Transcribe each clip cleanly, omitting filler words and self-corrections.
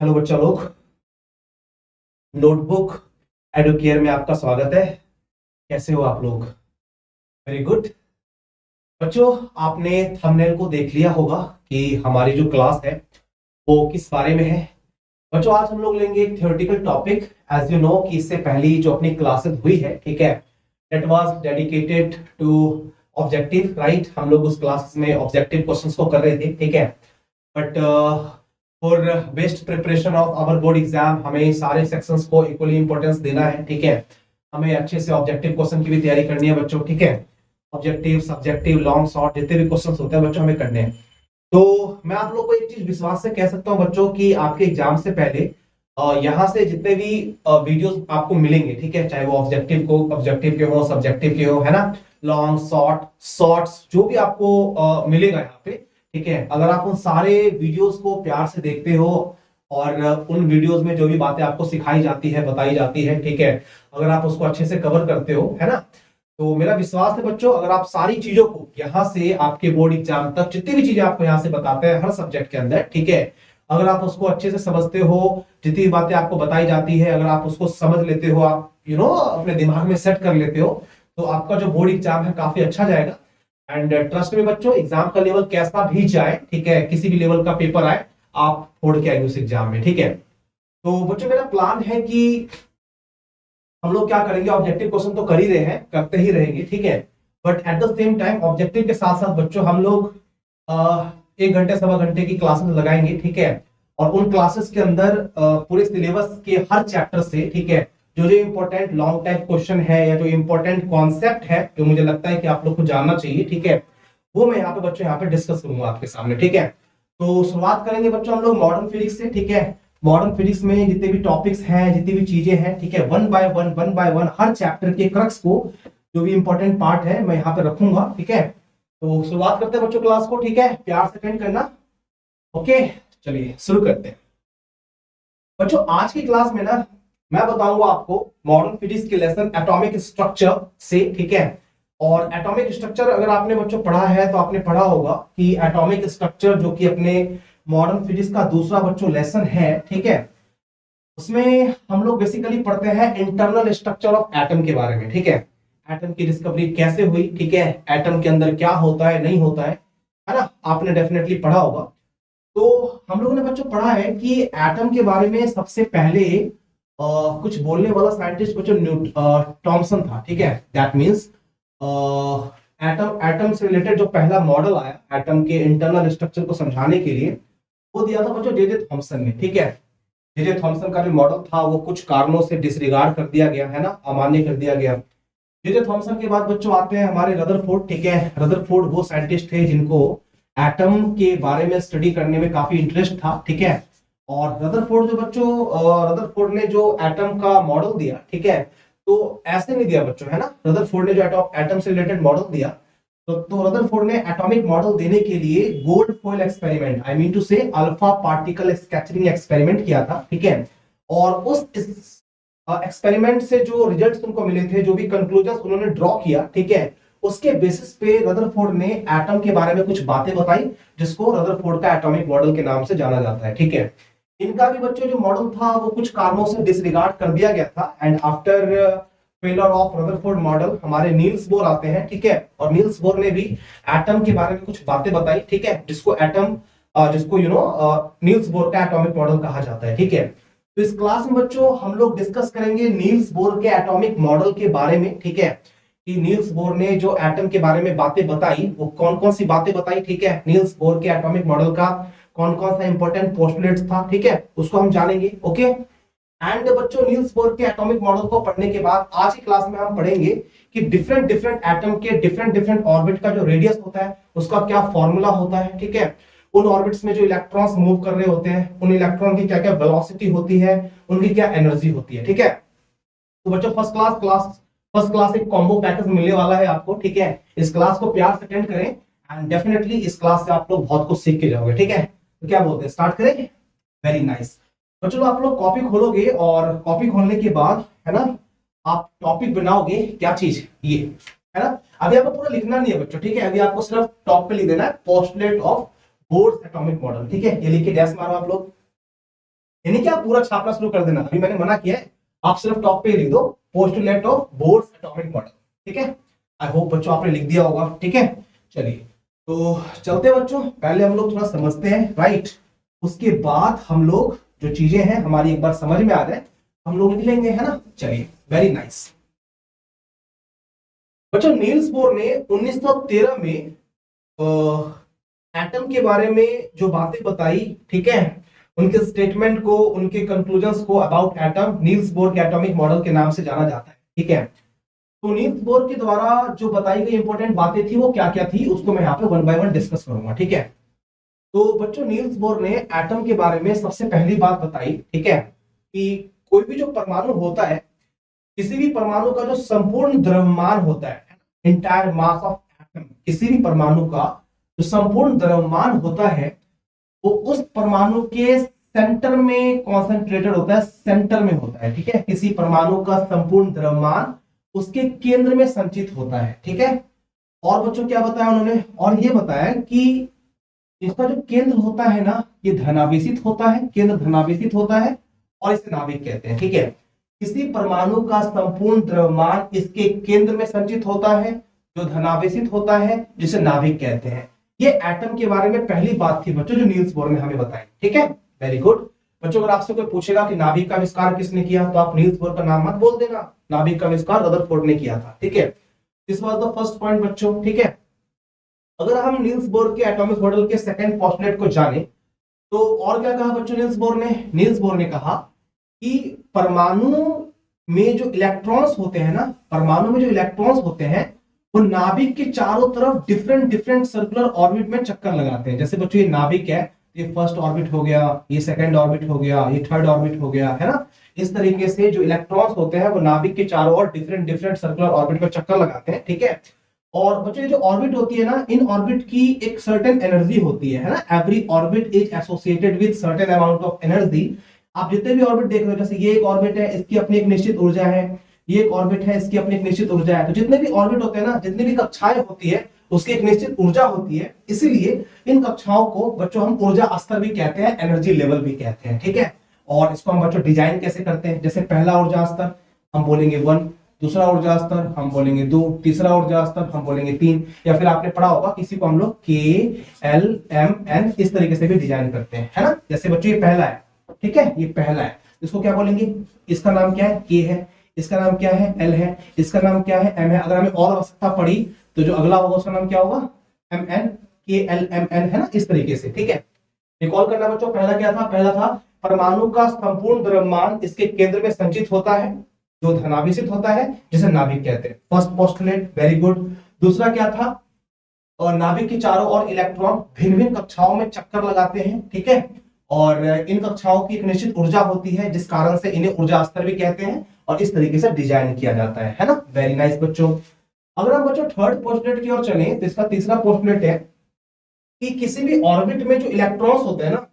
Hello बच्चा लोग, notebook Educare में आपका स्वागत है। कैसे हो आप लोग? Very good. बच्चों, आपने थंबनेल को देख लिया होगा कि हमारी जो क्लास है वो किस बारे में है। बच्चों, आज हम लोग लेंगे एक theoretical topic. As you know कि इससे पहली जो अपनी क्लासेस हुई है, ठीक है, that was dedicated to objective, right. हम लोग उस क्लास में ऑब्जेक्टिव क्वेश्चंस को कर रहे थे, ठीक है। But for best preparation of our board exam हमें सारे सेक्शंस को इक्वली इंपॉर्टेंस देना है, ठीक है। हमें अच्छे से ऑब्जेक्टिव क्वेश्चन की भी तैयारी करनी है बच्चों, ठीक है। ऑब्जेक्टिव, सब्जेक्टिव, लॉन्ग, शॉर्ट जितने भी क्वेश्चंस होते हैं बच्चों हमें करने हैं। तो मैं आप लोग को एक चीज विश्वास से कह सकता हूं बच्चों कि आपके एग्जाम से पहले यहाँ से जितने भी वीडियोस आपको मिलेंगे, ठीक है, चाहे वो ऑब्जेक्टिव के हो, सब्जेक्टिव के हो, है ना, लॉन्ग, शॉर्ट्स जो भी आपको मिलेगा यहाँ पे, ठीक है। अगर आप उन सारे वीडियोस को प्यार से देखते हो और उन वीडियोस में जो भी बातें आपको सिखाई जाती है, बताई जाती है, ठीक है, अगर आप उसको अच्छे से कवर करते हो, है ना, तो मेरा विश्वास है बच्चों, अगर आप सारी चीजों को यहाँ से आपके बोर्ड एग्जाम तक जितनी भी चीजें आपको यहाँ से बताते हैं हर सब्जेक्ट के अंदर, ठीक है, अगर आप उसको अच्छे से समझते हो, जितनी बातें आपको बताई जाती है अगर आप उसको समझ लेते हो, आप अपने दिमाग में सेट कर लेते हो, तो आपका जो बोर्ड एग्जाम है काफी अच्छा जाएगा। एंड ट्रस्ट में बच्चों, एग्जाम का लेवल कैसा भी जाए, ठीक है, किसी भी लेवल का पेपर आए, आप फोड़ के आएंगे उस एग्जाम में, ठीक है। तो बच्चों, मेरा प्लान है कि हम लोग क्या करेंगे, ऑब्जेक्टिव क्वेश्चन तो कर ही रहे हैं, करते ही रहेंगे, ठीक है। But at the same time objective के साथ साथ बच्चों हम लोग 1 घंटे सवा घंटे की क्लासेस लगाएंगे, ठीक है। और उन क्लासेस के अंदर पूरे सिलेबस के हर चैप्टर से, ठीक है, जो जो इंपॉर्टेंट लॉन्ग टाइप क्वेश्चन है या जो इंपॉर्टेंट कॉन्सेप्ट है जो मुझे लगता है कि आप लोग को जानना चाहिए, ठीक है, वो मैं यहाँ पे बच्चों यहाँ पे डिस्कस करूंगा आपके सामने, ठीक है। तो शुरुआत करेंगे बच्चों हम लोग मॉडर्न फिजिक्स से, ठीक है। मॉडर्न फिजिक्स में जितने भी टॉपिक्स हैं, जितनी भी चीजें हैं, ठीक है, one by one her chapter के क्रक्स को, जो भी इंपॉर्टेंट पार्ट है मैं यहाँ पे रखूंगा, ठीक है। तो शुरुआत करते हैं बच्चों क्लास को, ठीक है, प्यार से अटेंड करना। ओके, चलिए शुरू करते हैं बच्चों। आज की क्लास में ना मैं बताऊंगा आपको मॉडर्न फिजिक्स के लेसन एटॉमिक स्ट्रक्चर से, ठीक है। और एटॉमिक स्ट्रक्चर अगर आपने बच्चों पढ़ा है तो आपने पढ़ा होगा कि एटॉमिक स्ट्रक्चर जो कि अपने मॉडर्न फिजिक्स का दूसरा बच्चों लेसन है, ठीक है, उसमें हम लोग बेसिकली पढ़ते हैं इंटरनल स्ट्रक्चर ऑफ एटम के बारे में, ठीक है। एटम की डिस्कवरी कैसे हुई, ठीक है, एटम के अंदर क्या होता है नहीं होता है ना, आपने डेफिनेटली पढ़ा होगा। तो हम लोगों ने बच्चों पढ़ा है कि एटम के बारे में सबसे पहले कुछ बोलने वाला साइंटिस्ट बच्चों टॉमसन था, ठीक है। दैट मींस एटम एटम से रिलेटेड जो पहला मॉडल आया एटम के इंटरनल स्ट्रक्चर को समझाने के लिए, वो दिया था बच्चों जे थॉमसन ने, ठीक है। जे थॉमसन का जो मॉडल था वो कुछ कारणों से डिसरिगार्ड कर दिया गया, है ना, अमान्य कर दिया गया। जे थॉमसन के बाद बच्चों आते हैं हमारे रदरफोर्ड, ठीक है। रदरफोर्ड वो साइंटिस्ट थे जिनको एटम के बारे में स्टडी करने में काफी इंटरेस्ट था, ठीक है। और रदरफोर्ड जो बच्चों रदरफोर्ड ने जो एटम का मॉडल दिया, ठीक है, तो ऐसे नहीं दिया बच्चों, है ना। रदरफोर्ड ने जो एटम से रिलेटेड मॉडल दिया, तो रदरफोर्ड ने एटॉमिक मॉडल देने के लिए gold foil experiment, I mean to say alpha particle scattering experiment किया था, ठीक है। और उस एक्सपेरिमेंट से जो रिजल्ट्स उनको मिले थे, जो भी कंक्लूजन उन्होंने ड्रॉ किया, ठीक है, उसके बेसिस पे रदरफोर्ड ने एटम के बारे में कुछ बातें बताई, जिसको रदरफोर्ड का एटॉमिक मॉडल के नाम से जाना जाता है, ठीक है। इनका भी बच्चों जो मॉडल था वो कुछ कारणों से डिसरिगार्ड कर दिया गया था। And after failure of Rutherford model हमारे नील्स बोर आते हैं, ठीक है। और नील्स बोर ने भी एटम के बारे में कुछ बातें बताई, ठीक है, जिसको नील्स बोर का एटॉमिक मॉडल कहा जाता है, ठीक है। तो इस क्लास में बच्चों हम लोग डिस्कस करेंगे नील्स बोर के एटॉमिक मॉडल के बारे में, ठीक है, कि नील्स बोर ने जो एटम के बारे में बातें बताई वो कौन कौन सी बातें बताई, ठीक है। नील्स बोर के एटॉमिक मॉडल का कौन कौन सा इंपॉर्टेंट पोस्टुलेट्स था, ठीक है, उसको हम जानेंगे। ओके, एंड बच्चों नील्स बोर के एटॉमिक मॉडल को पढ़ने के बाद आज की क्लास में हम पढ़ेंगे कि डिफरेंट डिफरेंट एटम के डिफरेंट डिफरेंट ऑर्बिट का जो रेडियस होता है उसका क्या फॉर्मूला होता है, ठीक है। उन ऑर्बिट्स में जो इलेक्ट्रॉन्स मूव कर रहे होते हैं उन इलेक्ट्रॉन की क्या क्या वेलोसिटी होती है, उनकी क्या एनर्जी होती है, ठीक है। तो बच्चों फर्स्ट क्लास एक कॉम्बो पैकेज मिलने वाला है आपको, ठीक है। इस क्लास को प्यार से अटेंड करें एंड डेफिनेटली इस क्लास से आप लोग बहुत कुछ सीख के जाओगे, ठीक है। तो क्या बोलते हैं, स्टार्ट करें? Very nice. तो चलो आप लोग कॉपी खोलोगे और कॉपी खोलने के बाद, है ना, आप टॉपिक बनाओगे क्या चीज, ये, है ना। अभी आपको पूरा लिखना नहीं है बच्चों, ठीक है, अभी आपको सिर्फ टॉप पे लिख देना है postulate of Bohr's atomic model, ठीक है। ये लिख के डैश मारो आप लोग। यानी कि आप पूरा छापना शुरू कर देना, अभी मैंने मना किया है, आप सिर्फ टॉप पे लिख दो postulate of boards atomic model, ठीक है। आई होप बच्चों आपने लिख दिया होगा, ठीक है। चलिए तो चलते हैं बच्चों, पहले हम लोग थोड़ा समझते हैं, राइट, उसके बाद हम लोग जो चीजें हैं हमारी एक बार समझ में आ जाए हम लोग लिख लेंगे, है ना। चलिए, वेरी नाइस। बच्चों नील्स बोर ने 1913 में एटम के बारे में जो बातें बताई, ठीक है, उनके स्टेटमेंट को, उनके कंक्लूजन्स को अबाउट एटम, नील्स बोर के एटॉमिक मॉडल के नाम से जाना जाता है, ठीक है। तो नील्स बोर के द्वारा जो बताई गई इंपॉर्टेंट बातें थी वो क्या क्या थी, उसको मैं यहाँ पे वन बाय वन डिस्कस करूंगा, ठीक है। तो बच्चों नील्स बोर ने एटम के बारे में सबसे पहली बात बताई, ठीक है, कि कोई भी जो परमाणु होता है, किसी भी परमाणु का जो संपूर्ण द्रव्यमान होता है, इंटायर मास ऑफ एटम, किसी भी परमाणु का जो संपूर्ण द्रव्यमान होता है वो उस परमाणु के सेंटर में कॉन्सेंट्रेटेड होता है, सेंटर में होता है, ठीक है। किसी परमाणु का संपूर्ण द्रव्यमान उसके केंद्र में संचित होता है, ठीक है। और बच्चों क्या बताया उन्होंने, और ये बताया कि इसका जो केंद्र होता है ना, ये धनावेशित होता है, केंद्र धनावेशित होता है और इसे नाभिक कहते हैं, ठीक है। किसी परमाणु का संपूर्ण द्रव्यमान इसके केंद्र में संचित होता है जो धनावेशित होता है, जिसे नाभिक कहते हैं। ये एटम के बारे में पहली बात थी बच्चों जो नील्स बोर ने हमें बताई, ठीक है। वेरी गुड बच्चों, अगर आपसे कोई पूछेगा कि नाभिक का आविष्कार किसने किया तो आप नील्स बोर का नाम मत बोल देना, नाभिक का आविष्कार रदरफोर्ड ने किया था, ठीक है। This was the first point बच्चों, ठीक है। अगर हम नील्स बोर के एटॉमिक मॉडल के सेकंड पोस्टुलेट को जाने तो और क्या कहा बच्चों नील्स बोर ने, नील्स बोर ने कहा कि परमाणु में जो इलेक्ट्रॉन्स होते हैं ना, परमाणु में जो इलेक्ट्रॉन्स होते हैं वो नाभिक के चारों तरफ डिफरेंट डिफरेंट सर्कुलर ऑर्बिट में चक्कर लगाते हैं। जैसे बच्चों ये नाभिक है, ये फर्स्ट ऑर्बिट हो गया, ये सेकंड ऑर्बिट हो गया, ये थर्ड ऑर्बिट हो गया, है ना। इस तरीके से जो इलेक्ट्रॉन्स होते हैं वो नाभिक के चारों ओर डिफरेंट डिफरेंट सर्कुलर ऑर्बिट में चक्कर लगाते हैं, ठीक है। और बच्चों ये जो ऑर्बिट होती है ना, इन ऑर्बिट की एक सर्टेन एनर्जी होती है ना। Every orbit is associated with certain amount of energy. आप जितने भी ऑर्बिट देख रहे हो, जैसे ये एक ऑर्बिट है, इसकी अपनी एक निश्चित ऊर्जा है, ये एक ऑर्बिट है, इसकी अपनी एक निश्चित ऊर्जा है। तो जितने भी ऑर्बिट होते हैं ना, जितनी भी कक्षाएं होती है उसकी एक निश्चित ऊर्जा होती है, इसीलिए इन कक्षाओं को बच्चों हम ऊर्जा स्तर भी कहते हैं, एनर्जी लेवल भी कहते हैं, ठीक है। और इसको हम बच्चों डिजाइन कैसे करते हैं, जैसे पहला ऊर्जा स्तर हम बोलेंगे 1, दूसरा ऊर्जा स्तर हम बोलेंगे 2, तीसरा ऊर्जा स्तर हम बोलेंगे 3, या फिर आपने पढ़ा होगा किसी को हम लोग KLMN इस तरीके से भी डिजाइन करते हैं, है ना। जैसे बच्चों ये पहला है, ठीक है, ये पहला है, इसको क्या बोलेंगे, इसका नाम क्या है, K है, इसका नाम क्या है, L है, इसका नाम क्या है, M है। अगर हमें और आवश्यकता पड़ी तो जो अगला होगा उसका नाम क्या होगा, MN, KLMN, है ना, इस तरीके से, ठीक है। रिकॉल करना बच्चों, पहला क्या था, पहला था परमाणु का संपूर्ण द्रव्यमान इसके केंद्र में संचित होता है जो धनावेशित होता है, जिसे नाभिक कहते हैं, फर्स्ट पोस्टुलेट, वेरी गुड। दूसरा क्या था, और नाभिक के चारों ओर इलेक्ट्रॉन भिन्न भिन्न कक्षाओं में चक्कर लगाते हैं, ठीक है। और इन कक्षाओं की एक निश्चित ऊर्जा होती है जिस कारण से इन्हें ऊर्जा स्तर भी कहते हैं, और इस तरीके से डिजाइन किया जाता है ना। वेरी नाइस बच्चों। अगर हम बच्चों थर्ड पोस्टुलेट की ओर चले तो इसका तीसरा पोस्टुलेट है कि किसी भी ऑर्बिट में जो इलेक्ट्रॉन्स होते हैं ना,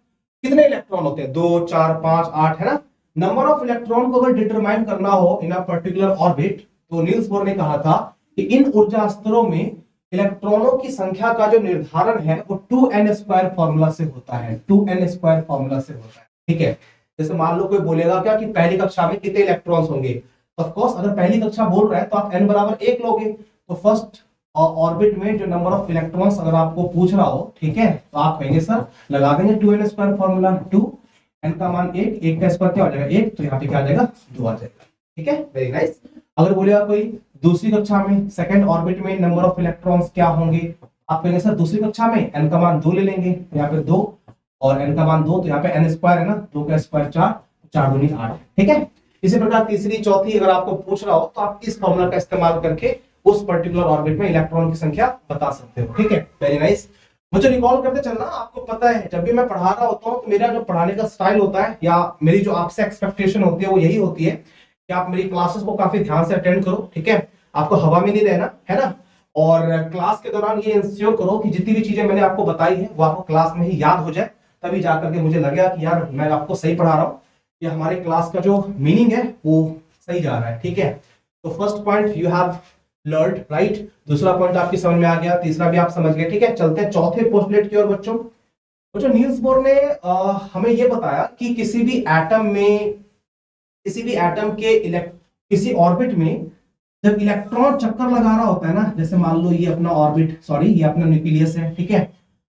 कितने इलेक्ट्रॉन होते हैं, 2, 4, 5, 8, है ना। नंबर ऑफ इलेक्ट्रॉन को अगर डिटरमाइन करना हो इन अ पर्टिकुलर ऑर्बिट तो नील्स बोर ने कहा था कि इन ऊर्जा स्तरों में इलेक्ट्रॉनों की संख्या का जो निर्धारण है वो 2n² फॉर्मूला से होता है, 2n² फॉर्मूला से होता है, ठीक है। जैसे मान लो कोई बोलेगा क्या कि पहली कक्षा में कितने इलेक्ट्रॉन्स होंगे, ऑफ कोर्स अगर पहली कक्षा बोल रहा है तो आप n बराबर 1 लोगे, तो फर्स्ट ऑर्बिट में जो नंबर ऑफ इलेक्ट्रॉन्स अगर आपको पूछ रहा हो, ठीक है, तो आप कहेंगे सर लगा देंगे 2n² फॉर्मूला, 2 n का मान 1, 1 का स्क्वायर क्या हो जाएगा 1, तो यहाँ पे क्या आ जाएगा 2 आ जाएगा, ठीक है, वेरी नाइस। अगर बोलेगा कोई दूसरी कक्षा में सेकंड ऑर्बिट में नंबर ऑफ इलेक्ट्रॉन्स क्या होंगे, आप कहेंगे सर दूसरी कक्षा में n का मान 2 ले लेंगे, यहाँ पे 2 और n का मान 2, तो यहाँ पे n² है ना, 2 का स्क्वायर 4, 4 दूनी 8, ठीक है। इसी प्रकार तीसरी चौथी अगर आपको पूछ रहा हो तो आप इस फॉर्मूला का इस्तेमाल करके उस पर्टिकुलर ऑर्बिट में इलेक्ट्रॉन की संख्या बता सकते हो, ठीक है, वेरी नाइस। मुझे रिकॉल करते चलना, आपको पता है जब भी मैं पढ़ा रहा होता हूँ तो मेरा जो पढ़ाने का स्टाइल होता है या मेरी जो आपसे एक्सपेक्टेशन होती है वो यही होती है कि आप मेरी क्लासेस को काफी ध्यान से अटेंड करो, ठीक है, आपको हवा में नहीं रहना, है ना। और क्लास के दौरान ये इंश्योर करो कि जितनी भी चीजें मैंने आपको बताई है वो आपको क्लास में ही याद हो जाए, तभी जाकर के मुझे लगेगा कि यार मैं आपको सही पढ़ा रहा हूँ, या हमारे क्लास का जो मीनिंग है वो सही जा रहा है, ठीक है। तो first point you have learn, right, दूसरा पॉइंट आपकी समझ में आ गया, तीसरा भी आप समझ गए, ठीक है। चलते हैं चौथे पोस्टुलेट की ओर बच्चों। तो जो नील्स बोर ने हमें ये बताया कि किसी भी एटम के किसी ऑर्बिट में जब इलेक्ट्रॉन चक्कर लगा रहा होता है ना, जैसे मान लो ये अपना ऑर्बिट, सॉरी ये अपना न्यूक्लियस है, ठीक है।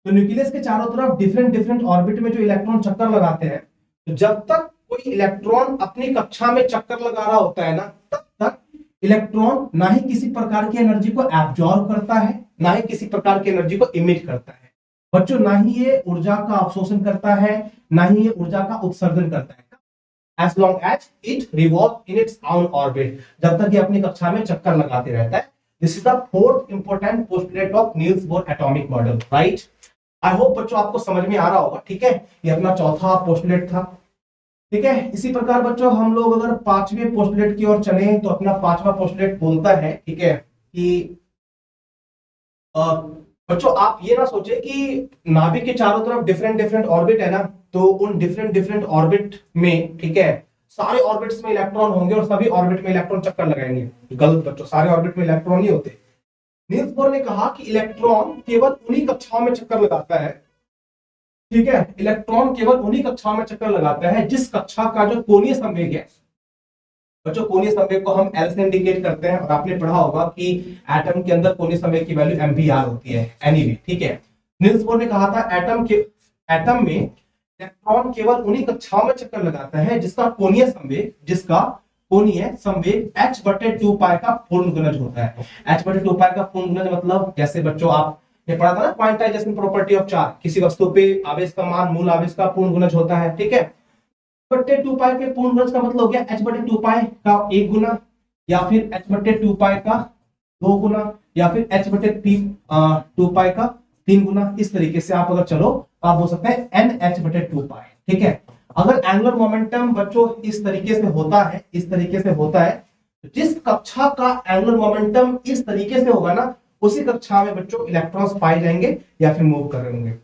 तो न्यूक्लियस के चारों तरफ डिफरेंट डिफरेंट ऑर्बिट में जो इलेक्ट्रॉन चक्कर लगाते हैं, तो जब तक कोई इलेक्ट्रॉन अपनी कक्षा में चक्कर लगा रहा होता है ना, तब तक इलेक्ट्रॉन ना ही किसी प्रकार की एनर्जी को एब्जॉर्ब करता है, ना ही किसी प्रकार की एनर्जी को इमिट करता है बच्चों, ना ही ये ऊर्जा का अवशोषण करता है, ना ही ये ऊर्जा का उत्सर्जन करता है, as long as it revolves in its own orbit, जब तक ये अपनी कक्षा में चक्कर लगाते रहता है। This is the fourth important postulate of Niels Bohr atomic model, right? I hope बच्चों आपको समझ में आ रहा होगा, ठीक है। ये अपना चौथा पोस्टुलेट था, ठीक है। इसी प्रकार बच्चों हम लोग अगर पांचवें पोस्टुलेट की ओर चले तो अपना पांचवा पोस्टुलेट बोलता है, ठीक है, कि बच्चों आप ये ना सोचे कि नाभिक के चारों तरफ डिफरेंट डिफरेंट ऑर्बिट है ना, तो उन डिफरेंट डिफरेंट ऑर्बिट में, ठीक है, सारे ऑर्बिट्स में इलेक्ट्रॉन होंगे और सभी ऑर्बिट में इलेक्ट्रॉन चक्कर लगाएंगे। गलत बच्चों, सारे ऑर्बिट में इलेक्ट्रॉन नहीं होते। नील्स बोर ने कहा कि इलेक्ट्रॉन केवल उन्हीं कक्षाओं में चक्कर लगाता है, ठीक है, इलेक्ट्रॉन केवल उन्हीं कक्षाओं में चक्कर लगाता है जिस कक्षा का जो कोणीय संवेग है, बच्चों कोणीय संवेग को हम एल से इंडिकेट करते हैं, और आपने पढ़ा होगा कि एटम के अंदर कोणीय संवेग की वैल्यू एमवीआर होती है, एनईवी, ठीक है। नील्स बोर ने कहा था एटम में इलेक्ट्रॉन केवल उन्हीं कक्षाओं में चक्कर लगाता है जिसका कोणीय संवेग h बटे 2 पाई का पूर्ण गुणज होता है। h बटे 2 पाई का पूर्ण गुणज मतलब, जैसे बच्चों आपने पढ़ा था ना क्वांटाइजेशन प्रॉपर्टी ऑफ चार्ज, किसी वस्तु पे आवेश का मान मूल आवेश का पूर्ण गुणज होता है, ठीक है। बटे 2 पाई के पूर्ण गुणज का मतलब हो गया h बटे 2 पाई का 1 गुना, या फिर h बटे 2 पाई का 2 गुना, या फिर h बटे 2 पाई का 3 गुना। इस तरीके से आप अगर चलो तो आप बोल सकते हैं NH बटे 2 पाई, ठीक है। अगर एंगुलर मोमेंटम बच्चों इस तरीके से होता है, इस तरीके से होता है, जिस कक्षा का एंगुलर मोमेंटम इस तरीके से होगा ना, उसी कक्षा में बच्चों इलेक्ट्रॉन्स पाए जाएंगे या फिर मूव कर रहे होंगे।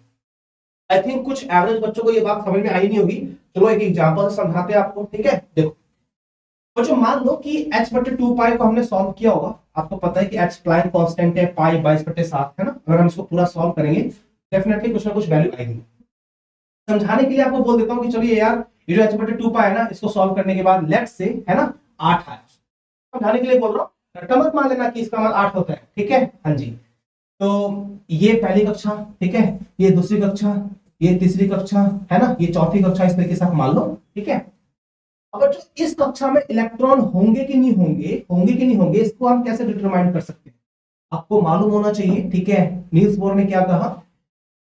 आई थिंक कुछ एवरेज बच्चों को ये बात समझ में आई नहीं होगी, चलो एक एग्जांपल से समझाते हैं आपको, ठीक है। देखो बच्चों, मान लो कि h बटे 2 पाई को हमने सॉल्व किया होगा, आपको पता है कि h प्लाइन कांस्टेंट है, पाई 22/7 है ना। अगर हम इसको पूरा सॉल्व करेंगे डेफिनेटली कुछ ना कुछ वैल्यू आएगी। समझाने के लिए आपको बोल देता हूं कि चलिए यार, ये जो h बटे 2 पाई है ना, इसको सॉल्व करने के बाद लेट्स से, है ना, 8 आया। समझाने के लिए बोल रहा हूं, रट्टा मत मान लेना कि इसका मान 8 होता है, ठीक है। हाँ जी, तो ये पहली कक्षा, ठीक है, ये दूसरी कक्षा, ये तीसरी कक्षा, है ना, ये चौथी कक्षा, इस तरीके से आप मान लो, ठीक है। अब जो इस कक्षा में इलेक्ट्रॉन होंगे कि नहीं होंगे, इसको हम कैसे डिटरमाइन कर सकते हैं, आपको मालूम होना चाहिए, ठीक है। नील्स बोर ने क्या कहा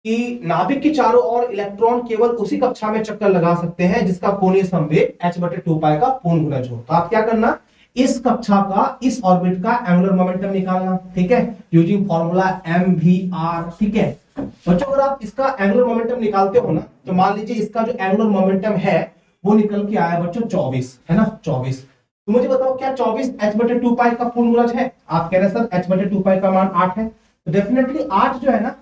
कि नाभिक के चारों ओर इलेक्ट्रॉन केवल उसी कक्षा में चक्कर लगा सकते हैं जिसका कोणीय संवेग h बटे 2 पाई का पूर्ण गुणज हो। तो आप क्या करना, इस कक्षा का, इस ऑर्बिट का एंगुलर मोमेंटम निकालना, ठीक है, यूजिंग फॉर्मूला mvr, ठीक है। बच्चों अगर आप इसका एंगुलर मोमेंटम निकालते हो ना, तो मान लीजिए इसका जो एंगुलर मोमेंटम है वो निकल के आया बच्चों 24, है ना, 24। तो मुझे बताओ क्या 24 h बटे 2 पाई का पूर्ण गुणज है? आप कह रहे हैं सर h बटे 2 पाई का मान 8 है, तो डेफिनेटली 8 जो है ना,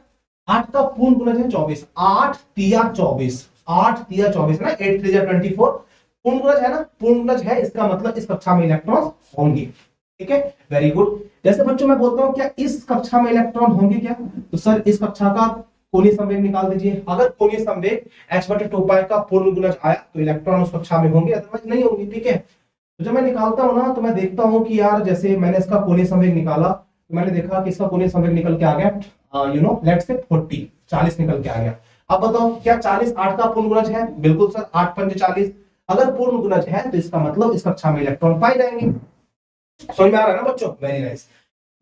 8 का पूर्ण गुणज है 24, 8 तिया 24, 8 तिया 24 है ना, 8 3 जा 24 पूर्ण गुणज है ना, पूर्ण गुणज है, इसका मतलब इस कक्षा में इलेक्ट्रॉन होंगे, ठीक है, वेरी गुड। जैसे बच्चों मैं बोलता हूं क्या इस कक्षा में इलेक्ट्रॉन होंगे क्या, तो सर इस कक्षा का कोणीय संवेग निकाल दीजिए। अगर कोणीय संवेग h बटे 2 पाई का पूर्ण गुणज आया तो इलेक्ट्रॉन उस कक्षा में होंगे, अदरवाइज नहीं होंगे, ठीक है। तो जब मैं निकालता हूं ना, तो मैं देखता हूं कि यार जैसे मैंने इसका कोणीय संवेग निकाला, तो मैंने देखा कि इसका कोणीय संवेग निकल के आ गया, यू नो, लेट्स से 40 निकल के आ गया। अब बताओ क्या 40 8 का पूर्ण गुणज है? बिल्कुल सर, 8 पंजे 40। अगर पूर्ण गुणज है तो इसका मतलब इस कक्षा में इलेक्ट्रॉन पाए जाएंगे। समझ में आ रहा है ना बच्चों? Very nice.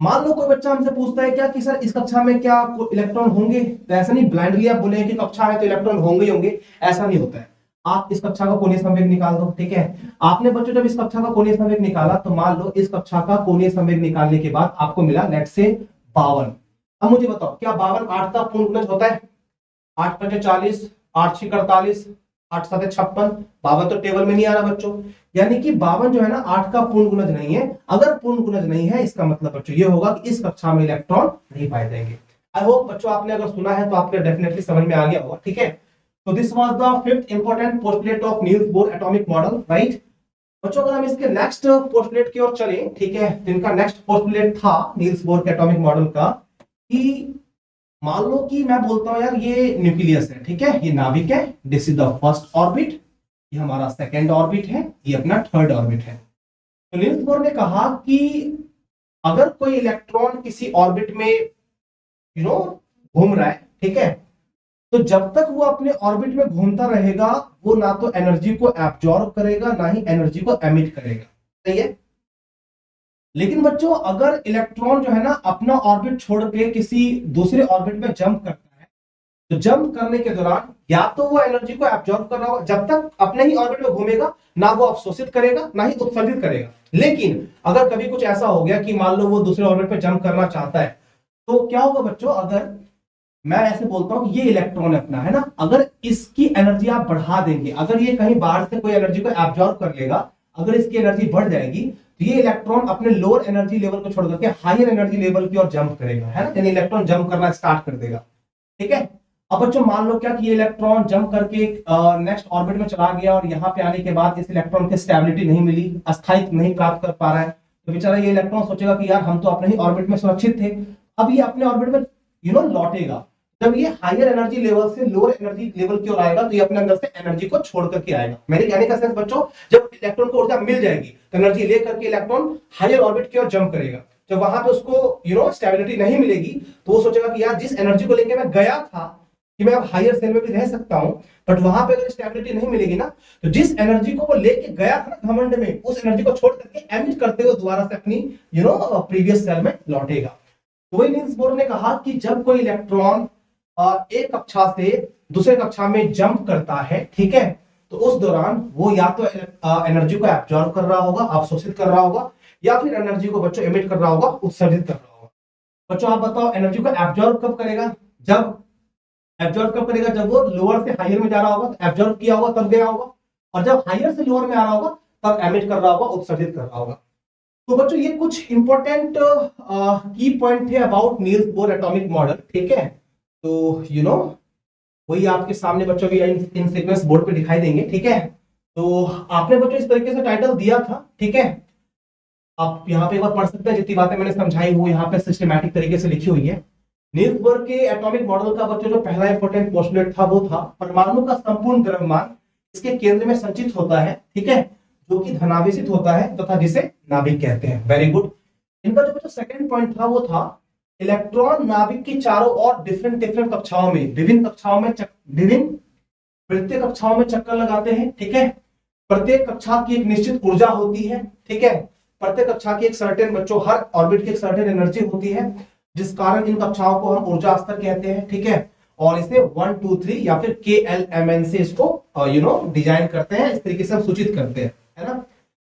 मान लो कोई बच्चा हमसे पूछता है क्या कि सर इस कक्षा में क्या इलेक्ट्रॉन होंगे, तो ऐसा नहीं ब्लाइंडली आप बोले कि कक्षा है तो इलेक्ट्रॉन होंगे ही होंगे, ऐसा नहीं होता है। आप इस कक्षा का कोणीय संवेग निकाल दो, ठीक है। आपने बच्चों जब इस कक्षा का कोणीय संवेग निकाला, तो मान लो इस कक्षा का कोणीय संवेग निकालने के बाद आपको मिला लेट से 52। अब मुझे बताओ क्या 52 8 का पूर्ण गुणज होता है? 8 पंजे 40, 8 छह 48, 8 7 56। 52 तो टेबल में नहीं आ रहा बच्चों, यानी कि 52 जो है ना 8 का पूर्ण गुणज नहीं है। अगर पूर्ण गुणज नहीं है, इसका मतलब बच्चों ये होगा कि इस कक्षा में इलेक्ट्रॉन नहीं पाए जाएंगे। आई होप बच्चों आपने अगर सुना है तो आपको डेफिनेटली समझ में आ गया होगा, ठीक है। तो this was the fifth important postulate of Niels Bohr atomic model, right. बच्चों अगर हम इसके नेक्स्ट पोस्टुलेट की ओर चले, ठीक है, जिनका नेक्स्ट पोस्टुलेट था नील्स बोर के एटॉमिक मॉडल का, कि मान लो कि मैं बोलता हूं यार ये न्यूक्लियस है, ठीक है, ये नाभिक है, this is the first orbit, ये हमारा सेकेंड ऑर्बिट है, ये अपना थर्ड ऑर्बिट है। तो नील्स बोर ने कहा कि अगर कोई इलेक्ट्रॉन किसी ऑर्बिट में घूम रहा है, ठीक है, तो जब तक वो अपने ऑर्बिट में घूमता रहेगा वो ना तो एनर्जी को एब्जॉर्ब करेगा ना ही एनर्जी को एमिट करेगा, सही है। लेकिन बच्चों अगर इलेक्ट्रॉन जो है ना अपना ऑर्बिट छोड़ के किसी दूसरे ऑर्बिट में जंप करता है, तो जंप करने के दौरान या तो वो एनर्जी को एब्जॉर्ब कर रहा होगा, जब तक अपने ही ऑर्बिट में घूमेगा ना वो अवशोषित करेगा ना ही उत्सर्जित करेगा। लेकिन अगर कभी कुछ ऐसा हो गया कि मान लो वो दूसरे ऑर्बिट पे जंप करना चाहता है, तो क्या होगा बच्चों, अगर मैं ऐसे बोलता हूं कि ये इलेक्ट्रॉन अपना है ना, अगर इसकी एनर्जी आप बढ़ा देंगे, अगर ये कहीं बाहर से कोई एनर्जी को एब्जॉर्ब कर लेगा, अगर इसकी एनर्जी बढ़ जाएगी तो ये इलेक्ट्रॉन अपने लोअर एनर्जी लेवल को छोड़ करके हायर एनर्जी लेवल की ओर जंप करेगा, है ना, यानी इलेक्ट्रॉन जंप करना स्टार्ट कर देगा, ठीक है। अब बच्चों मान लो क्या कि ये इलेक्ट्रॉन जंप करके नेक्स्ट ऑर्बिट में चला गया और यहाँ पे आने के बाद इस इलेक्ट्रॉन की स्टेबिलिटी नहीं मिली, अस्थायित्व नहीं प्राप्त कर पा रहा है, तो बेचारा ये इलेक्ट्रॉन सोचेगा कि यार हम तो अपने ही ऑर्बिट में सुरक्षित थे। अब ये अपने ऑर्बिट में लौटेगा, जब ये हायर एनर्जी लेवल से लोअर एनर्जी लेवल की ओर आएगा तो ये अपने अंदर से एनर्जी को छोड़ करके आएगा। मेरे कहने का सेंस बच्चों, जब इलेक्ट्रॉन को ऊर्जा मिल जाएगी तो एनर्जी लेकर के इलेक्ट्रॉन हायर ऑर्बिट की ओर जंप करेगा। जब वहां पे उसको स्टेबिलिटी नहीं मिलेगी तो वो सोचेगा कि यार जिस एनर्जी को लेकर मैं गया था कि मैं अब हायर सेल में भी रह सकता हूं, बट वहां पे अगर स्टेबिलिटी नहीं मिलेगी ना, तो जिस एनर्जी को वो लेके गया था ना घमंड में, उस एनर्जी को छोड़ करके एमिट करते हुए दोबारा से अपनी प्रीवियस सेल में लौटेगा। तो वही नील्स बोर ने कहा कि जब कोई इलेक्ट्रॉन एक कक्षा से दूसरे कक्षा में जंप करता है, ठीक है, तो उस दौरान वो या तो एनर्जी को एब्जॉर्ब कर रहा होगा, अवशोषित कर रहा होगा, या फिर एनर्जी को बच्चों एमिट कर रहा होगा, उत्सर्जित कर रहा होगा। बच्चों आप बताओ एनर्जी को एब्जॉर्ब कब करेगा, जब वो लोअर से हायर में जा रहा होगा, तो एब्जॉर्ब किया होगा तब गया होगा, और जब हायर से लोअर में आ रहा होगा तब एमिट कर रहा होगा, उत्सर्जित कर रहा होगा। तो बच्चों ये कुछ इंपॉर्टेंट की पॉइंट थे about Niels Bohr atomic model, ठीक है। तो वही आपके सामने बच्चों भी इन सीक्वेंस बोर्ड पे दिखाई देंगे, ठीक है। तो आपने बच्चों इस तरीके से टाइटल दिया था, ठीक है, आप यहाँ पे एक बार पढ़ सकते हैं, जितनी बातें मैंने समझाई वो यहाँ पे सिस्टमैटिक तरीके से लिखी हुई है। नील्स बोर के एटॉमिक मॉडल का बच्चों जो पहला इंपॉर्टेंट पोस्टुलेट था वो था परमाणु का संपूर्ण द्रव्यमान इसके केंद्र में संचित होता है, ठीक है, जो कि धनावेशित होता है तथा जिसे नाभिक कहते हैं। Very good. इनका जो सेकंड पॉइंट था वो था इलेक्ट्रॉन नाभिक की चारों ओर डिफरेंट डिफरेंट कक्षाओं में, विभिन्न वृत्तीय कक्षाओं में चक्कर लगाते हैं, ठीक है। प्रत्येक कक्षा की एक निश्चित ऊर्जा होती है, ठीक है, प्रत्येक कक्षा की एक सर्टेन बच्चों हर ऑर्बिट की एक सर्टेन एनर्जी होती है, जिस कारण इन कक्षाओं को हम ऊर्जा स्तर कहते हैं, ठीक है। और इसे 1 2 3 या फिर KLMN से इसको डिजाइन करते हैं, इस तरीके से हम सूचित करते हैं, है ना।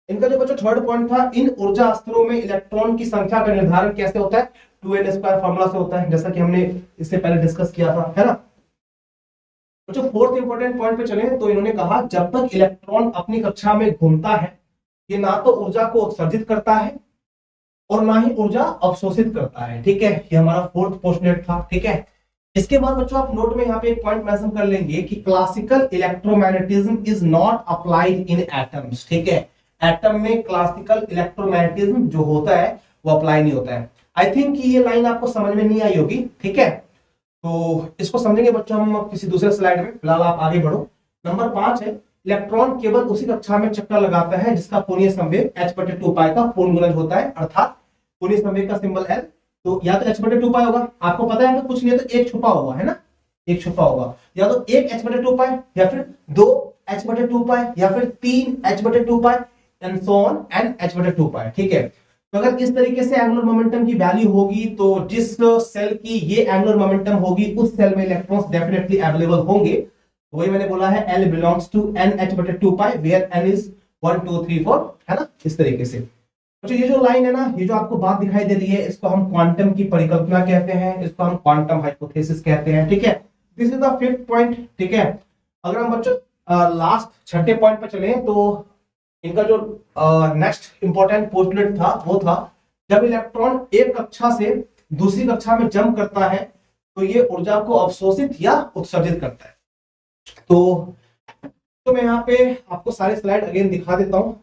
इनका जो बच्चों थर्ड पॉइंट था, इन ऊर्जा स्तरों में इलेक्ट्रॉन की संख्या का निर्धारण कैसे होता है, 2n² फॉर्मूला से होता है, जैसा कि हमने इससे पहले डिस्कस किया था, है ना। बच्चों फोर्थ इंपॉर्टेंट पॉइंट पे चले तो इन्होंने कहा जब तक इलेक्ट्रॉन अपनी कक्षा में घूमता है ये ना तो ऊर्जा को उत्सर्जित करता है और ना ही ऊर्जा अवशोषित करता है, ठीक है। ये हमारा फोर्थ पोस्टुलेट था, ठीक है। इसके बाद बच्चों आप नोट में यहाँ पे एक पॉइंट मेंशन कर लेंगे कि classical electromagnetism is not applied in atoms, ठीक है। एटम में क्लासिकल इलेक्ट्रोमैग्नेटिज्म जो होता है वो अप्लाई नहीं होता है। आई थिंक ये लाइन आपको समझ में नहीं आई होगी, ठीक है। तो इसको समझेंगे बच्चों हम किसी दूसरे स्लाइड में, फिलहाल आप आगे बढ़ो। नंबर 5 है इलेक्ट्रॉन केवल उसी कक्षा में चक्कर लगाता है जिसका कोणीय संवेग h/2 पाई का पूर्ण गुणज होता है, अर्थात कोणीय संवेग का सिंबल L, तो या तो h/2 पाई होगा, आपको पता है कुछ नहीं है तो एक छुपा हुआ है ना, एक छुपा होगा, या तो एक h/2 पाई या फिर 2 h/2 पाई या फिर 3 h/2 pi and so on and h/2 पाई, ठीक है। तो अगर इस तरीके से एंगुलर मोमेंटम की वैल्यू होगी तो जिस सेल की ये एंगुलर मोमेंटम होगी उस सेल में इलेक्ट्रॉन्स डेफिनेटली अवेलेबल होंगे। वही मैंने बोला है L belongs to NH/2 pi where N is 1 2 3 4, है ना, इस तरीके से। तो ये जो लाइन है ना, ये जो आपको बात दिखाई दे रही है, इसको हम क्वांटम की परिकल्पना कहते हैं, इसको हम क्वांटम हाइपोथेसिस कहते हैं, ठीक है। This is the fifth point, ठीक है। अगर हम बच्चों लास्ट छठे पॉइंट पे चले तो इनका जो नेक्स्ट इंपॉर्टेंट पोस्टुलेट था वो था जब इलेक्ट्रॉन एक कक्षा से दूसरी कक्षा में जंप करता है तो ये ऊर्जा को अवशोषित या उत्सर्जित करता है। तो मैं यहाँ पे आपको सारे स्लाइड अगेन दिखा देता हूँ,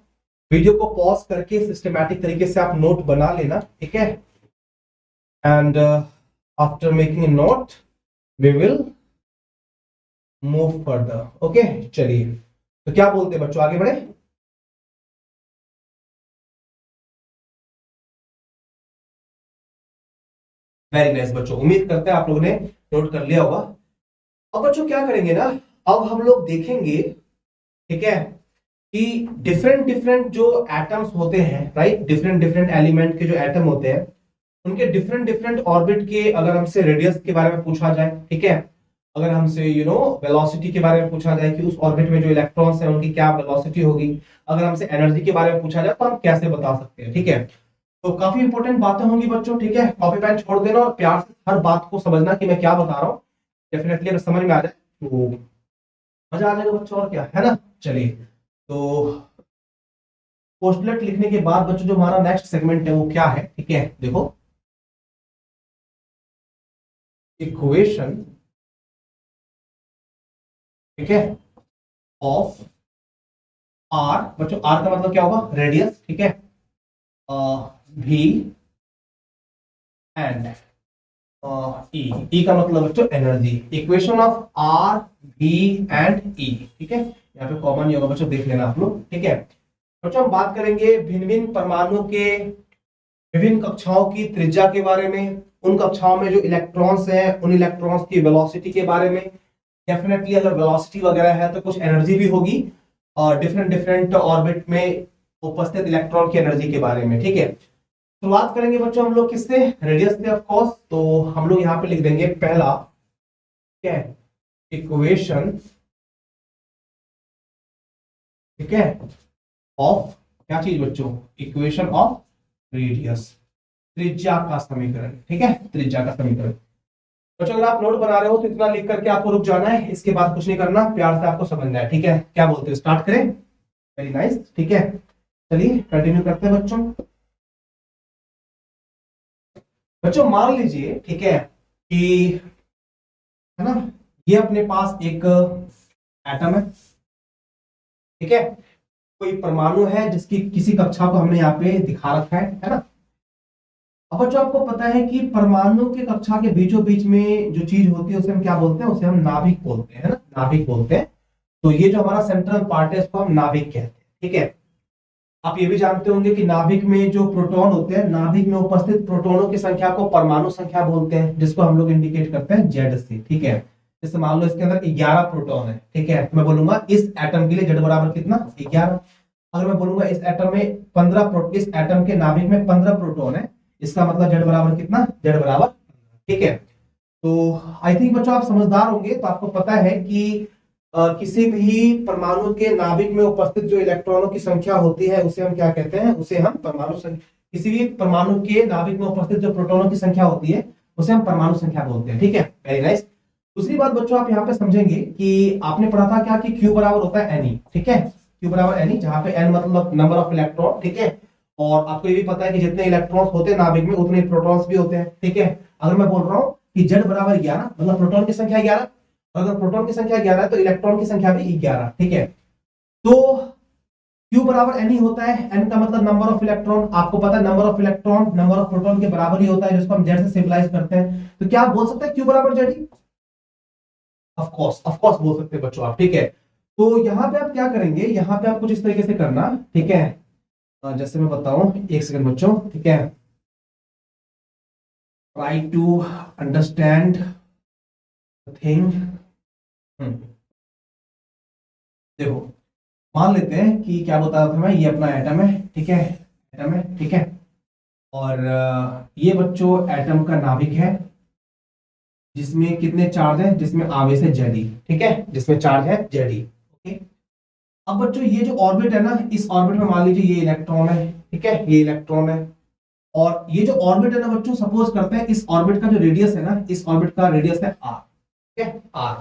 वीडियो को पॉज करके सिस्टमैटिक तरीके से आप नोट बना लेना, ठीक है। And after making a note we will move further. Okay, चलिए तो क्या बोलते हैं बच्चों, आगे बढ़े। वेरी नाइस बच्चों, उम्मीद करते हैं आप लोगों ने नोट कर लिया होगा। अब बच्चों क्या करेंगे ना, अब हम लोग देखेंगे, ठीक है, कि डिफरेंट डिफरेंट जो एटम्स होते हैं, राइट, डिफरेंट डिफरेंट एलिमेंट के जो एटम होते हैं उनके डिफरेंट डिफरेंट ऑर्बिट के अगर हमसे रेडियस के बारे में पूछा जाए, ठीक है, अगर हमसे वेलोसिटी के बारे में पूछा जाए कि उस ऑर्बिट में जो इलेक्ट्रॉन्स हैं उनकी क्या वेलोसिटी होगी, अगर हमसे एनर्जी के बारे में पूछा जाए तो हम कैसे बता सकते हैं, ठीक है। तो काफी इंपॉर्टेंट बातें होंगी बच्चों, ठीक है, कॉपी पेन छोड़ देना और प्यार से हर बात को समझना कि मैं क्या बता रहा हूँ। डेफिनेटली अगर समझ में आ जाए तो मजा आ जाएगा बच्चों, और क्या है ना। चलिए, तो पोस्टलेट लिखने के बाद बच्चों जो हमारा नेक्स्ट सेगमेंट है वो क्या है, ठीक है, देखो, इक्वेशन, ठीक है, ऑफ आर, बच्चों आर का मतलब क्या होगा, रेडियस, ठीक है, वी एंड ई, ई का मतलब बच्चों energy, equation of R V and E, ठीक है, यहाँ पे कॉमन ही होगा बच्चों, देख लेना आप लोग, ठीक है। बच्चों हम बात करेंगे भिन्न भिन्न परमाणु के विभिन्न कक्षाओं की त्रिज्या के बारे में, उन कक्षाओं में जो इलेक्ट्रॉन्स हैं उन इलेक्ट्रॉन्स की वेलोसिटी के बारे में। डेफिनेटली अगर वेलोसिटी वगैरह है तो कुछ एनर्जी भी होगी, और डिफरेंट डिफरेंट ऑर्बिट में उपस्थित इलेक्ट्रॉन की एनर्जी के बारे में, ठीक है। शुरुआत करेंगे बच्चों हम लोग किससे, रेडियस से ऑफ कोर्स। तो हम लोग यहाँ पे लिख देंगे पहला, ठीक है, इक्वेशन, ठीक है, ऑफ क्या चीज बच्चों, इक्वेशन ऑफ रेडियस, त्रिज्या का समीकरण, ठीक है, त्रिज्या का समीकरण। बच्चों अगर आप नोट बना रहे हो तो इतना लिख करके आपको रुक जाना है, इसके बाद कुछ नहीं करना, प्यार से आपको समझना है, ठीक है। क्या बोलते हैं, स्टार्ट करें। वेरी नाइस, ठीक है, चलिए कंटिन्यू करते हैं बच्चों। बच्चों मान लीजिए, ठीक है, कि है ना, ये अपने पास एक एटम है, ठीक है, कोई परमाणु है जिसकी किसी कक्षा को हमने यहाँ पे दिखा रखा है ना। अब बच्चों आपको पता है कि परमाणु के कक्षा के बीचों बीच में जो चीज होती है उसे हम क्या बोलते हैं, उसे हम नाभिक बोलते हैं, है ना, नाभिक बोलते हैं। तो ये जो हमारा सेंट्रल पार्ट है इसको हम नाभिक कहते हैं, ठीक है। आप ये भी जानते होंगे कि नाभिक में जो प्रोटॉन होते हैं, नाभिक में उपस्थित प्रोटॉनों की संख्या को परमाणु संख्या बोलते हैं, जिसको हम लोग इंडिकेट करते हैं जेड से, ठीक है। जैसे मान लो इसके अंदर 11 प्रोटॉन है, ठीक है, मैं बोलूंगा इस एटम के लिए जेड बराबर कितना, 11। अगर मैं बोलूंगा इस एटम में 15, इस एटम के नाभिक में 15 प्रोटॉन है, इसका मतलब जेड बराबर कितना, जेड बराबर, ठीक है। तो आई थिंक बच्चों आप समझदार होंगे, तो आपको पता है कि किसी भी परमाणु के नाभिक में उपस्थित जो इलेक्ट्रॉनों की संख्या होती है उसे हम क्या कहते हैं, उसे हम परमाणु संख्या, किसी भी परमाणु के नाभिक में उपस्थित जो प्रोटॉनों की संख्या होती है उसे हम परमाणु संख्या बोलते हैं, ठीक है। Very nice. दूसरी बात बच्चों आप यहाँ पे समझेंगे कि आपने पढ़ा था क्या कि Q बराबर होता है Ni, ठीक है, Q बराबर Ni, जहां पे N मतलब नंबर ऑफ इलेक्ट्रॉन, ठीक है। और आपको ये भी पता है कि जितने इलेक्ट्रॉन्स होते हैं नाभिक में उतने प्रोटॉन्स भी होते हैं, ठीक है। अगर मैं बोल रहा हूँ कि Z बराबर 11 मतलब प्रोटॉन की संख्या 11, अगर प्रोटॉन की संख्या 11 है तो इलेक्ट्रॉन की संख्या भी 11, ठीक है। तो Q बराबर Ni होता है, N का मतलब नंबर ऑफ इलेक्ट्रॉन, आपको पता है number of electron number of proton के बराबर ही होता है, जिसको हम Z से सिंबलाइज करते हैं। तो क्या आप बोल सकते हैं Q बराबर Z? ऑफ कोर्स बोल सकते हैं बच्चों आप, ठीक है। तो यहाँ पे आप क्या करेंगे, यहाँ पे आप कुछ इस तरीके से करना, ठीक है, जैसे मैं बताऊं, एक सेकंड बच्चों, ठीक है, ट्राई टू अंडरस्टैंड थिंग। देखो मान लेते हैं कि क्या बता रहा था मैं, ये अपना एटम है, ठीक है, एटम है, ठीक है, और ये बच्चों एटम का नाभिक है जिसमें कितने चार्ज है, जिसमें आवेश है Ze, ठीक है, जिसमें चार्ज है Ze, ओके। अब बच्चों ये जो ऑर्बिट है ना, इस ऑर्बिट में मान लीजिए ये इलेक्ट्रॉन है, ठीक है, ये इलेक्ट्रॉन है, और ये जो ऑर्बिट है ना बच्चों, सपोज करते हैं इस ऑर्बिट का जो रेडियस है ना, इस ऑर्बिट का रेडियस है r, ठीक है, r।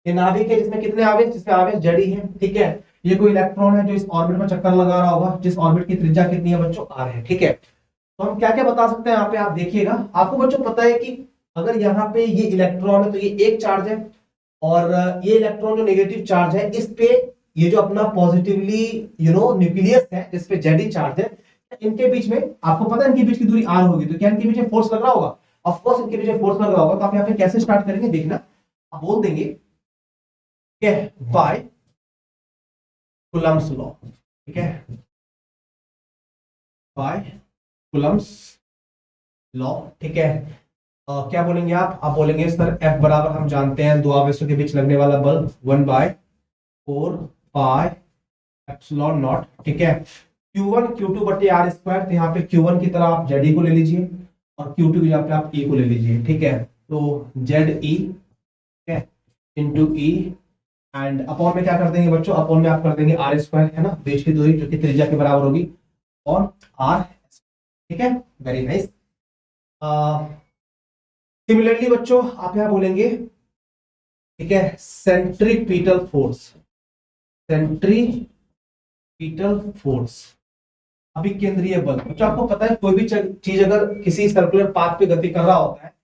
ये नाभिक है जिसमें कितने आवेश, जिसमें आवेश Ze है, ठीक है। ये कोई इलेक्ट्रॉन है जो इस ऑर्बिट में चक्कर लगा रहा होगा, जिस ऑर्बिट की त्रिज्या कितनी है बच्चों, r है, ठीक है। तो हम क्या क्या बता सकते हैं यहाँ पे, आप देखिएगा, आपको बच्चों पता है कि अगर यहाँ पे ये इलेक्ट्रॉन है तो ये एक चार्ज है, और ये इलेक्ट्रॉन जो नेगेटिव चार्ज है इस पे ये जो अपना पॉजिटिवली न्यूक्लियस है जिस पे Ze चार्ज है, इनके बीच में आपको पता है इनके बीच की दूरी r होगी, तो क्या इनके बीच में फोर्स लग रहा होगा। ऑफ कोर्स इनके पीछे फोर्स लग रहा होगा, तो आप यहाँ पे कैसे स्टार्ट करेंगे देखना, आप बोल देंगे ठीक है बाय कूलम्स लॉ, ठीक है बाय कूलम्स लॉ, ठीक है। क्या बोलेंगे आप बोलेंगे सर F बराबर हम जानते हैं दो आवेशों के बीच लगने वाला बल 1/4 पाई एप्सिलॉन नॉट, ठीक है। Q1 Q2 बटे आर स्क्वायर, तो यहाँ पे Q1 की तरह आप ZE को ले लीजिए और Q2 की जगह पे आप E को ले लीजिए, ठीक है। तो ZE ठीक है इंटू E एंड अपॉन में क्या कर देंगे बच्चों, अपॉन में आप कर देंगे आर स्क्वायर, है ना, बीच की दूरी जो कि त्रिज्या के बराबर होगी और R, ठीक है। Very nice. सिमिलरली बच्चों आप यहां बोलेंगे ठीक है सेंट्रीपिटल फोर्स, सेंट्रीपिटल फोर्स अभिकेंद्रीय बल। बच्चों आपको पता है कोई भी चीज अगर किसी सर्कुलर पाथ पे गति कर रहा होता है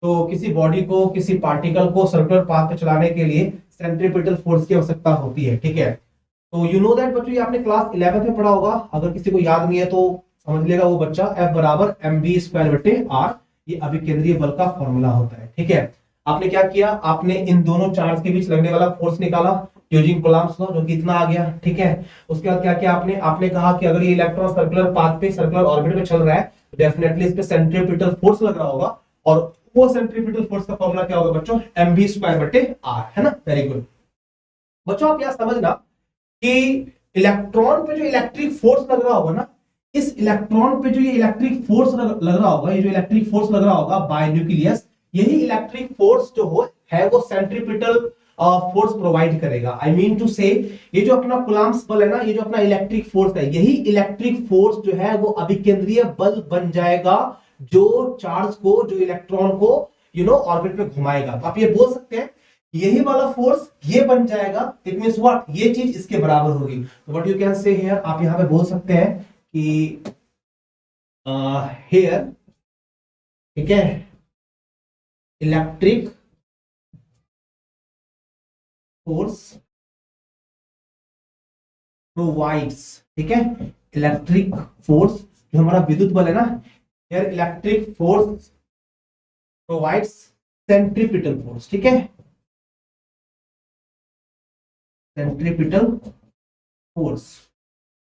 तो किसी बॉडी को, किसी पार्टिकल को सर्कुलर पाथ पे चलाने के लिए सेंट्रीपिटल फोर्स की आवश्यकता होती है, ठीक है। तो यू नो दैट बच्चों, ये आपने क्लास 11 में पढ़ा होगा, अगर किसी को याद नहीं है तो समझ लेगा वो बच्चा, F बराबर mv² बटे आर, ये अभिकेंद्रीय बल का फॉर्मूला होता है, ठीक है। आपने क्या किया, आपने इन दोनों चार्ज के बीच लगने वाला फोर्स निकाला यूजिंग कूलम्ब्स लॉ, जो कि इतना आ गया, ठीक है। उसके बाद क्या किया आपने, आपने कहा कि अगर ये इलेक्ट्रॉन सर्कुलर पाथ पे, सर्कुलर ऑर्बिट में चल रहा है, डेफिनेटली इस पे सेंट्रीपिटल फोर्स लग रहा होगा, और वो सेंट्रीपिटल फोर्स का फॉर्मूला क्या होगा बच्चों, mv² बटे आर, है ना। वेरी गुड बच्चों, आप यहां समझना कि इलेक्ट्रॉन पे जो इलेक्ट्रिक फोर्स लग रहा होगा ना, इस इलेक्ट्रॉन पे जो ये इलेक्ट्रिक फोर्स लग रहा होगा, ये जो इलेक्ट्रिक फोर्स लग रहा होगा बाय न्यूक्लियस, यही इलेक्ट्रिक फोर्स जो हो है वो सेंट्रीपिटल फोर्स प्रोवाइड करेगा। आई मीन टू से, ये जो अपना कूलम्ब्स बल है ना, ये जो अपना इलेक्ट्रिक फोर्स है, यही इलेक्ट्रिक फोर्स जो है वो अभिकेंद्रीय बल बन जाएगा, जो चार्ज को, जो इलेक्ट्रॉन को ऑर्बिट में घुमाएगा। तो आप ये बोल सकते हैं यही वाला फोर्स ये बन जाएगा, इट मींस व्हाट, ये चीज इसके बराबर होगी। तो what you can say here, आप यहां पे बोल सकते हैं कि हियर ठीक है इलेक्ट्रिक फोर्स प्रोवाइड्स, ठीक है, इलेक्ट्रिक फोर्स जो हमारा विद्युत बल है ना, here electric force provides centripetal force, ठीक है, सेंट्रीपिटल फोर्स।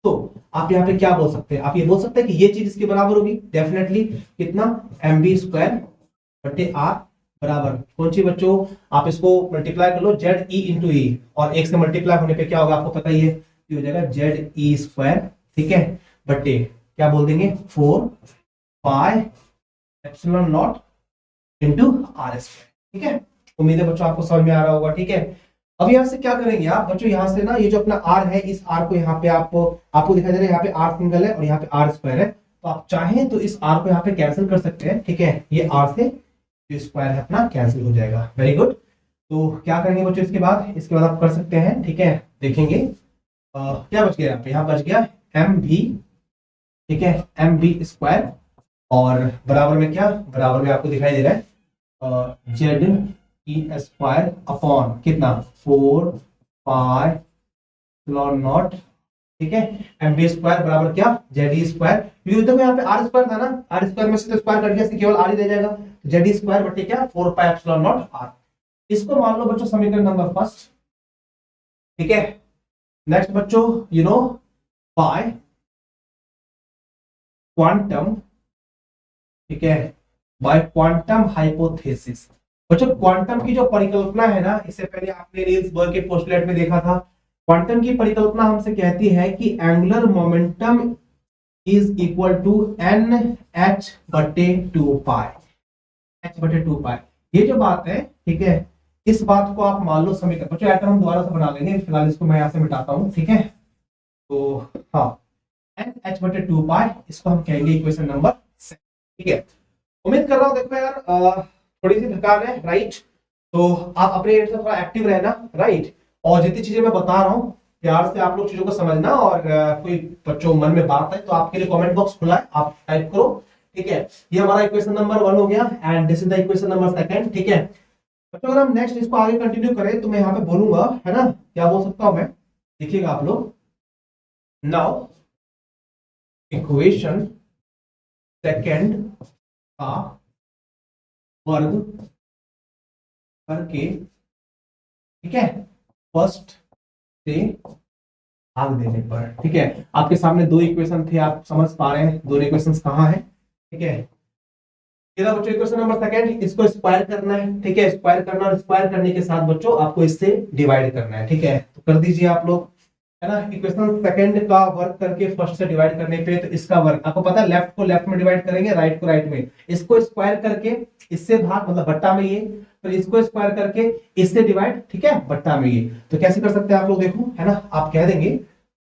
तो आप यहाँ पे क्या बोल सकते हैं, आप ये बोल सकते हैं कि ये चीज इसके बराबर होगी, डेफिनेटली कितना, mv² बटे आर बराबर कौन सी बच्चों, आप इसको मल्टीप्लाई कर लो ZE इंटू ई, और एक से मल्टीप्लाई होने पे क्या होगा आपको पता ही है, ये हो जाएगा ZE², ठीक है, बटे क्या बोल देंगे 4 pi epsilon not into R², ठीक है। उम्मीद है बच्चों आपको समझ में आ रहा होगा, ठीक है। अब यहां से क्या करेंगे आप बच्चों, यहां से ना ये जो अपना R है, इस R को यहाँ पे आपको दिखाई दे रहा है, यहाँ पे R सिंगल है और यहाँ पे R² है, तो आप चाहें तो इस R को यहाँ पे कैंसिल कर सकते हैं, ठीक है। ये R से जो स्क्वायर है अपना कैंसिल हो जाएगा। Very good. तो क्या करेंगे बच्चों इसके बाद आप कर सकते हैं, ठीक है, देखेंगे क्या बच गया, यहाँ बच गया mv, ठीक है, mv², और बराबर में क्या, बराबर में आपको दिखाई दे रहा है ZE² अपॉन कितना 4 पाई एप्सिलॉन नॉट, ठीक है, mv² बराबर क्या ZE², क्योंकि देखो यहाँ पे R² था ना, R² में से तो स्क्वायर कट गया, केवल R ही रह जाएगा, ZE² बटे क्या 4 पाई एप्सिलॉन नॉट R। इसको मान लो बच्चों समीकरण नंबर फर्स्ट, ठीक है। नेक्स्ट बच्चों बाय क्वांटम, ठीक है, बाय क्वांटम हाइपोथेसिस। बच्चों क्वांटम की जो परिकल्पना है ना, इससे पहले आपने नील्स बोर के पोस्टुलेट में देखा था, क्वांटम की परिकल्पना हमसे कहती है कि angular momentum is equal to NH/2 pi, H/2 pi, ये जो बात है, ठीक है, इस बात को आप मान लो समीकरण। बच्चों आइटम हम दोबारा से बना लेंगे, फिलहाल इसको मैं यहां से मिटाता हूं, ठीक है। तो हाँ NH/2 पाई, इसको हम कहेंगे इक्वेशन नंबर 7, ठीक है। उम्मीद कर रहा हूं देखो यार थोड़ी सी थकान है, राइट, तो आप अपने एंड से थोड़ा एक्टिव रहना, राइट, और जितनी चीजें मैं बता रहा हूँ प्यार से आप लोग चीजों को समझना, और कोई बच्चों मन में बात है तो आपके लिए कमेंट बॉक्स खुला है, आप टाइप करो, ठीक है। ये हमारा इक्वेशन नंबर 1 हो गया and this is the equation number 2, ठीक है। बच्चों अगर हम नेक्स्ट इसको आगे कंटिन्यू करें तो मैं यहाँ पे बोलूंगा, है ना, क्या बोल सकता हूं मैं, देखिएगा आप लोग, नाउ इक्वेशन सेकंड का वर्ग करके, ठीक है, फर्स्ट से भाग देने पर। ठीक है, आपके सामने दो इक्वेशन थे, आप समझ पा रहे हैं दोनों इक्वेशंस कहाँ है। ठीक है, बच्चों इक्वेशन नंबर सेकंड, इसको स्क्वायर करना है। ठीक है, स्क्वायर करना, और स्क्वायर करने के साथ बच्चों आपको इससे डिवाइड करना है। ठीक है, तो कर दीजिए आप लोग, है ना। इक्वेशन सेकंड का वर्क करके फर्स्ट से डिवाइड करने पे, तो इसका वर्क आपको पता है, लेफ्ट को लेफ्ट में डिवाइड करेंगे, राइट को राइट में। इसको स्क्वायर करके इससे भाग, मतलब बट्टा में ये, तो इसको स्क्वायर करके इससे डिवाइड, ठीक है, बट्टा में ये। तो कैसे कर सकते हैं आप लोग, देखो, है ना। आप कह देंगे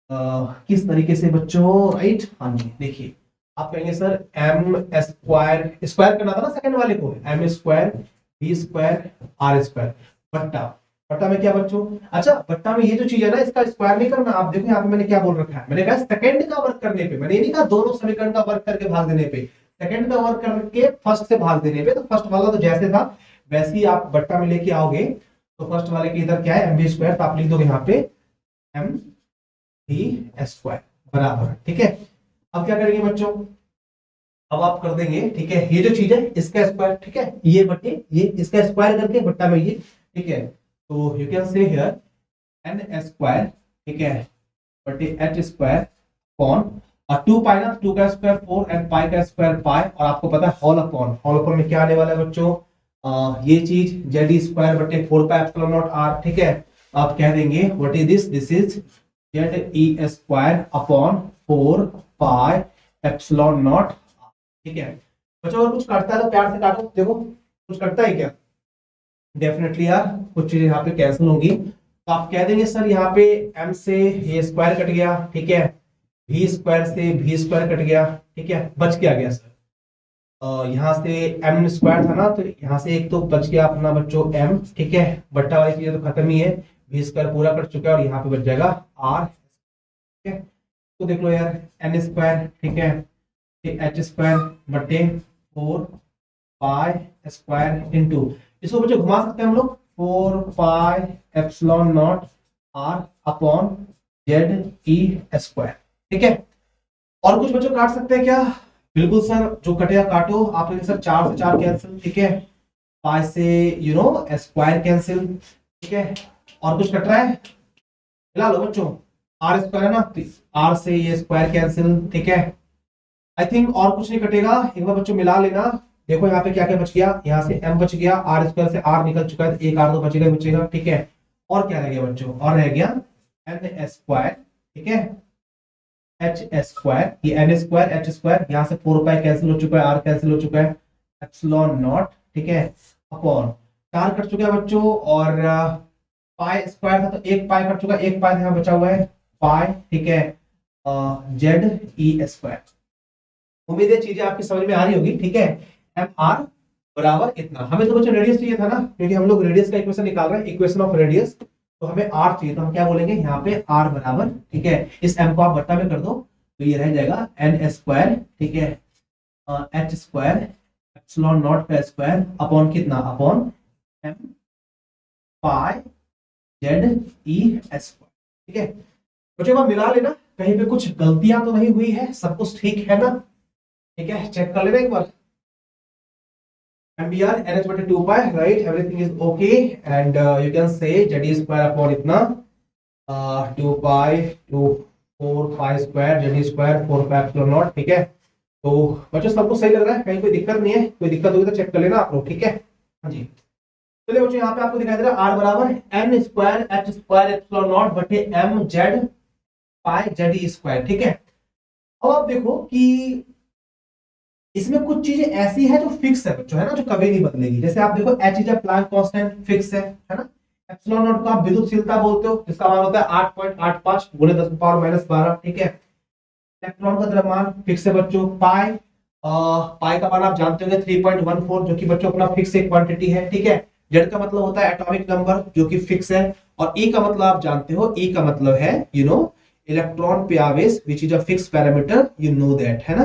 किस तरीके से बच्चों, राइट, हाँ जी, देखिए आप कहेंगे सर एम स्क्वायर, स्क्वायर करना था ना सेकंड वाले को, m square b square r square बट्टा, बट्टा में क्या बच्चों, अच्छा बट्टा में ये जो चीज है ना, इसका स्क्वायर नहीं करना। आप देखो यहाँ पे मैंने क्या बोल रखा है, मैंने कहा सेकंड का वर्क करने पे, मैंने ये नहीं कहा दोनों समीकरण का वर्क करके भाग देने पे, सेकंड का वर्क करके फर्स्ट से भाग देने पे। तो फर्स्ट वाला तो जैसे था वैसे ही आप बट्टा में लेके आओगे। तो फर्स्ट वाले के इधर क्या है, एम बी स्क्वायर, तो आप लिख दोगे यहाँ पे एम बी स्क्वायर बराबर। ठीक है, अब क्या करेंगे बच्चों, अब आप कर देंगे, ठीक है, ये जो चीज है इसका स्क्वायर, ठीक है, ये बटे ये, इसका स्क्वायर करके बट्टा में ये। ठीक है, तो you can say here n square, ठीक है, बटे एच स्क्वायर अपॉन, और 2 पाई ना, 2 का स्क्वायर 4 एंड पाई का स्क्वायर पाई, और आपको पता है होल अपॉन, होल अपॉन में क्या आने वाला है बच्चों, ये चीज जेड स्क्वायर बटे 4 पाई एप्सिलॉन नॉट आर। ठीक है, आप कह देंगे what is this, this is z E square upon 4 pi epsilon naught. ठीक है बच्चों, अगर कुछ काटता है तो प्यार से काटो, देखो कुछ कटता है क्या, डेफिनेटली यार कुछ चीजें यहाँ पे कैंसिल होंगी। तो आप कह देंगे सर यहाँ पे m से ये स्क्वायर कट गया, ठीक है, v स्क्वायर से v स्क्वायर कट गया, ठीक है, बच क्या गया सर, यहाँ से m स्क्वायर था ना, तो यहाँ से एक तो बच गया अपना बच्चों m, ठीक है, बट्टा वाली चीजें तो खत्म ही है, v स्क्वायर पूरा कट चुका है, और यहाँ पे बच जाएगा r। ठीक है, तो देख लो यार n स्क्वायर, ठीक है, एच स्क्वायर बटे 4 पाई स्क्वायर इंटू, इसको बच्चों घुमा सकते हैं हम लोग, 4 pi epsilon naught r upon z ई स्क्वायर। ठीक है, और कुछ बच्चों काट सकते हैं क्या, बिल्कुल सर, जो कटेगा काटो। आप कहेंगे सर 4 से 4 कैंसिल, ठीक है, पाई से स्क्वायर कैंसिल, ठीक है, और कुछ कट रहा है, मिला लो बच्चों, आर स्क्वायर है ना, आर से ये स्क्वायर कैंसिल, ठीक है, आई थिंक और कुछ नहीं कटेगा। एक बार बच्चों मिला लेना, देखो यहाँ पे क्या क्या बच गया, यहाँ से m बच गया, आर स्क्वायर से r निकल चुका है, तो एक r तो बचेगा ही बचेगा। ठीक है, और क्या रह गया बच्चों, और रह गया n स्क्वायर, ठीक है, h स्क्वायर, ये n स्क्वायर h स्क्वायर, यहाँ से 4 पाई कैंसिल हो चुका है, r कैंसिल हो चुका है, एप्सिलॉन नॉट, ठीक है, अपॉन 4 कट चुका है बच्चों, और पाई स्क्वायर था तो एक पाई कट चुका है, एक पाई यहाँ बचा हुआ है पाई, ठीक है, जेड ई स्क्वायर। उम्मीद है चीजें आपकी समझ में आ रही होगी। ठीक है, एम आर बराबर इतना, हमें तो बच्चों रेडियस चाहिए था ना, क्योंकि हम लोग रेडियस का इक्वेशन निकाल रहे हैं, इक्वेशन ऑफ रेडियस, तो हमें आर चाहिए, तो हम क्या बोलेंगे यहाँ पे आर बराबर, ठीक है, इस एम को आप बट्टा में कर दो, तो ये रह जाएगा एन स्क्वायर, ठीक है, एच स्क्वायर एप्सिलॉन नॉट का स्क्वायर अपॉन कितना, अपॉन एम पाई जेड ई स्क्वायर। ठीक है बच्चों, आप मिला लेना, कहीं पे कुछ गलतियां तो नहीं हुई है, सब कुछ ठीक है ना, ठीक है, चेक कर लेना एक बार। MBR NH बटे 2 पाई, right, everything is okay, and you can say Z square upon इतना 2 pi to 4 pi square Z square 4 pi epsilon naught. ठीक है, तो बच्चों सब कुछ सही लग रहा है, कहीं कोई दिक्कत नहीं है, कोई दिक्कत होगी तो चेक कर लेना आप लोग। ठीक है, हाँ जी, चलिए बच्चों, यहाँ पे आपको दिखाई दे रहा है r बराबर n square h square epsilon not बटे m जेड पाई जेड स्क्वायर। ठीक है, अब आप देखो कि इसमें कुछ चीजें ऐसी है जो फिक्स है बच्चों, है ना, जो कभी नहीं बदलेगी। जैसे आप देखो h is a Planck constant, fix है ना, एप्सिलॉन नॉट को आप विद्युतशीलता बोलते हो, जिसका मान होता है 8.85 गुणे 10 पावर -12। ठीक है, इलेक्ट्रॉन का द्रव्यमान फिक्स है बच्चों, पाई, पाई का मान आप जानते होंगे 3.14, जो कि बच्चों अपना फिक्स एक क्वांटिटी है। ठीक है, जेड का मतलब होता है एटॉमिक नंबर, जो कि फिक्स है, और ई का मतलब आप जानते हो, ई का मतलब है इलेक्ट्रॉन पे आवेश, which is a fix parameter, you know that, है ना।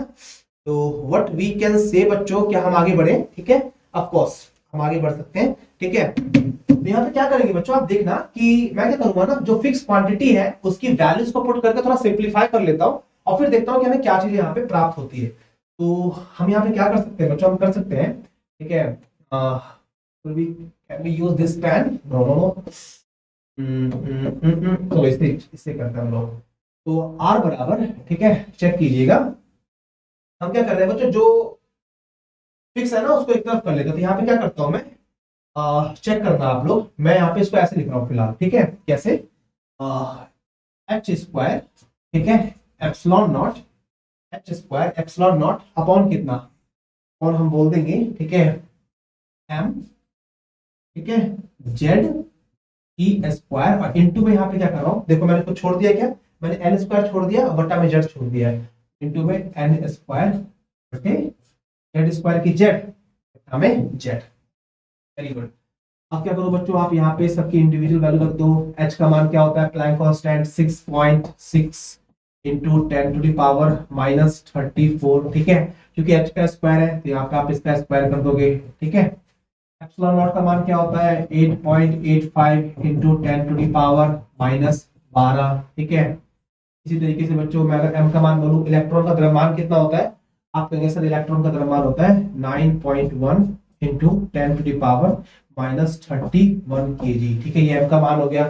तो व्हाट वी कैन से बच्चों, क्या हम आगे बढ़े, ठीक है, ऑफ कोर्स हम आगे बढ़ सकते हैं। ठीक है, तो यहाँ पे क्या करेंगे बच्चों, आप देखना कि मैं क्या करूंगा ना, जो फिक्स क्वांटिटी है उसकी वैल्यूज को पुट करके थोड़ा सिंप्लीफाई कर लेता हूँ, और फिर देखता हूँ कि हमें क्या चीजें यहाँ पे प्राप्त होती है। तो हम यहाँ पे क्या कर सकते हैं बच्चों, हम कर सकते हैं, ठीक है, can we use this pen? No no no. चलो इससे इससे करते हैं हम लोग। तो आर बराबर, ठीक है, चेक कीजिएगा। हम क्या कर रहे हैं बच्चों, जो फिक्स है ना उसको एक तरफ कर लेते हैं। तो यहाँ पे क्या करता हूं मैं, चेक करना आप लोग, मैं यहाँ पे इसको ऐसे लिख रहा हूँ फिलहाल, ठीक है। कैसे? एच स्क्वायर, ठीक है, epsilon not, H square epsilon naught upon कितना, और हम बोल देंगे, ठीक है, एम, ठीक है, जेड ई स्क्वायर, और इनटू में यहाँ पे क्या कर रहा हूँ, देखो मैंने कुछ छोड़ दिया क्या, मैंने एन स्क्वायर छोड़ दिया, बटा में जेड छोड़ दिया है, इनटू में एन स्क्वायर बटे जेड स्क्वायर की जेड, हमें जेड। Very good. अब क्या करो बच्चों, आप यहाँ पे सबकी इंडिविजुअल वैल्यू रख दो। एच का मान क्या होता है, Planck constant 6.6 into 10 to the power minus 34, ठीक है, क्योंकि एच का स्क्वायर है तो यहाँ पे आप इसका स्क्वायर कर दोगे, ठीक है। एप्सिलॉन नॉट का मान क्या होता है, 8.85 into 10 to the power minus 12, ठीक है। इसी तरीके से बच्चों मैं अगर एम का मान बोलूं, इलेक्ट्रॉन का द्रव्यमान कितना होता है, आप कहेंगे सर इलेक्ट्रॉन का द्रव्यमान होता है 9.1 into 10 to the power minus 31 kg, ठीक है, ये एम का मान हो गया।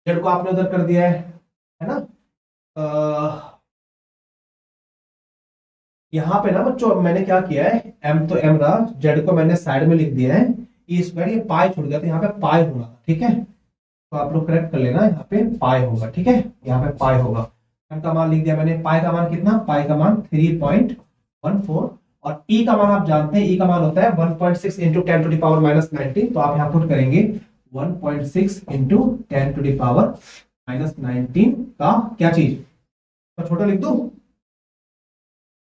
जेड को आपने उधर कर दिया है ना। यहाँ पे ना बच्चों मैंने क्या किया है, एम तो एम रहा, जेड को मैंने साइड में लिख दिया है, ई स्क्वायर, ये पाई छूट गया, तो यहाँ पे पाई होना था, ठीक है। तो आप लोग करेक्ट कर लेना, यहाँ पे पाई होगा, ठीक है, यहाँ पे पाई होगा। एम का मान लिख दिया मैंने, पाई का मान कितना, पाई का मान 3.14, और ई का मान आप जानते हैं, ई का मान होता है 1.6 into 10 to the power minus 19, तो आप यहाँ पुट करेंगे 1.6 into 10 to the power minus 19 का क्या चीज, तो छोटा लिख दो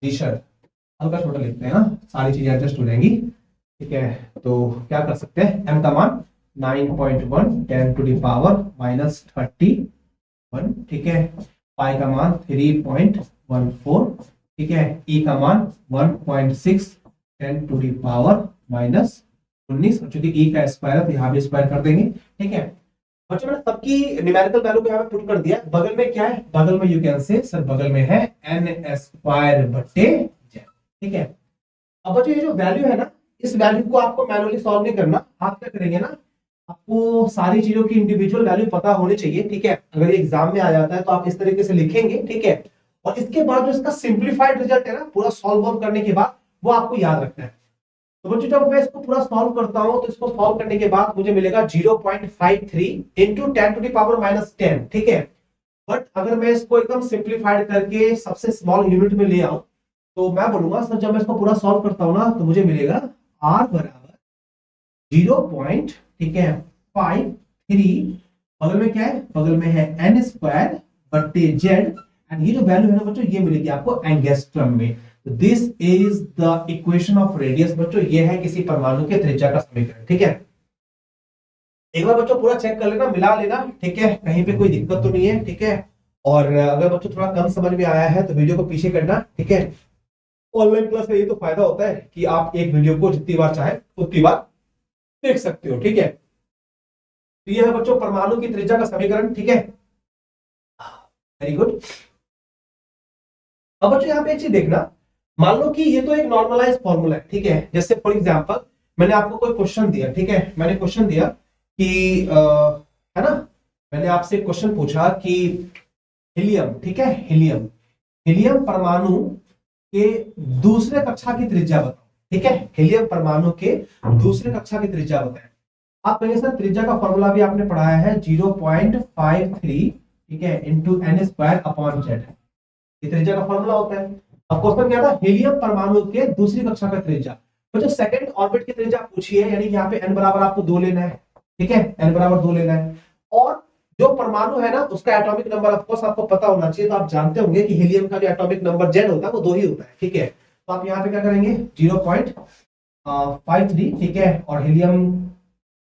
जी सर, हल्का छोटा लिखते हैं ना, सारी चीजें एडजस्ट हो जाएंगी, ठीक है। तो क्या कर सकते हैं, एम का मान 9.1 10 टू द पावर माइनस 31, ठीक है, पाई का मान 3.14, ठीक है, ई का मान 1.6 10 टू द पावर माइनस 19, चूंकि ई का स्क्वायर है तो यहाँ भी स्क्वायर कर देंगे, ठीक है। बच्चों मैंने सबकी न्यूमेरिकल वैल्यू को यहाँ पे पुट कर दिया। बगल में क्या है, बगल में यू कैन से सर बगल में है एन स्क्वायर बटे जेड, ठीक है। अब बच्चों ये जो वैल्यू है ना, इस वैल्यू को आपको मैनुअली सॉल्व नहीं करना, आप क्या करेंगे ना, आपको सारी चीजों की इंडिविजुअल वैल्यू पता होनी चाहिए, ठीक है। अगर ये एग्जाम में आ जाता है तो आप इस तरीके से लिखेंगे, ठीक है, और इसके बाद जो इसका सिंप्लीफाइड रिजल्ट है ना, पूरा सॉल्व करने के बाद वो आपको याद रखना है। तो बच्चों जब मैं इसको पूरा सॉल्व करता हूं तो इसको सॉल्व करने के बाद मुझे मिलेगा 0.53 into 10 to the power minus 10, ठीक है। बट अगर मैं इसको एकदम सिंप्लीफाइड करके सबसे स्मॉल यूनिट में ले आऊं तो मैं बोलूंगा सर, जब मैं इसको पूरा सॉल्व करता हूं ना तो मुझे मिलेगा आर बराबर 0. ठीक है 53, बगल में क्या है, बगल में है एन स्क्वायर बटे जेड, एंड ये जो वैल्यू है ना बच्चों, ये मिलेगी आपको एंगस्ट्रम में। This is the equation of radius बच्चों, ये है किसी परमाणु के त्रिज्या का समीकरण, ठीक है। एक बार बच्चों पूरा चेक कर लेना, मिला लेना, ठीक है, कहीं पे कोई दिक्कत तो नहीं है, ठीक है। और अगर बच्चों थोड़ा कम समझ में आया है तो वीडियो को पीछे करना, ठीक है। ऑनलाइन क्लास का ये तो फायदा होता है कि आप एक वीडियो को जितनी बार चाहे उतनी बार देख सकते हो, ठीक है। तो ये है बच्चों परमाणु की त्रिज्या का समीकरण, ठीक है, वेरी गुड। अब बच्चों यहाँ पे एक चीज देखना, मान लो कि ये तो एक नॉर्मलाइज फॉर्मूला है, ठीक है। जैसे फॉर एग्जांपल मैंने आपको कोई क्वेश्चन दिया, ठीक है, मैंने क्वेश्चन दिया कि है ना, मैंने आपसे क्वेश्चन पूछा कि हीलियम, ठीक है, हीलियम, हीलियम परमाणु के दूसरे कक्षा की त्रिज्या बताओ, ठीक है, हीलियम परमाणु के दूसरे कक्षा की त्रिज्या बताएं। आप कहेंगे सर त्रिज्या का फॉर्मूला भी आपने पढ़ाया है 0.53, ठीक है, into n square upon z, ये त्रिज्या का फॉर्मूला होता है। अब क्वेश्चन क्या था, हीलियम परमाणु के दूसरी कक्षा का त्रिज्या, तो जो सेकंड ऑर्बिट की त्रिज्या पूछी है, यानी यहाँ पे n बराबर आपको 2 लेना है, ठीक है, n बराबर 2 लेना है, और जो परमाणु है ना उसका एटॉमिक नंबर ऑफ कोर्स आपको पता होना चाहिए, तो आप जानते होंगे कि हीलियम का जो एटॉमिक नंबर जेड होता है वो 2 ही होता है, ठीक है। तो आप यहाँ पे क्या करेंगे 0.53, ठीक है, और हीलियम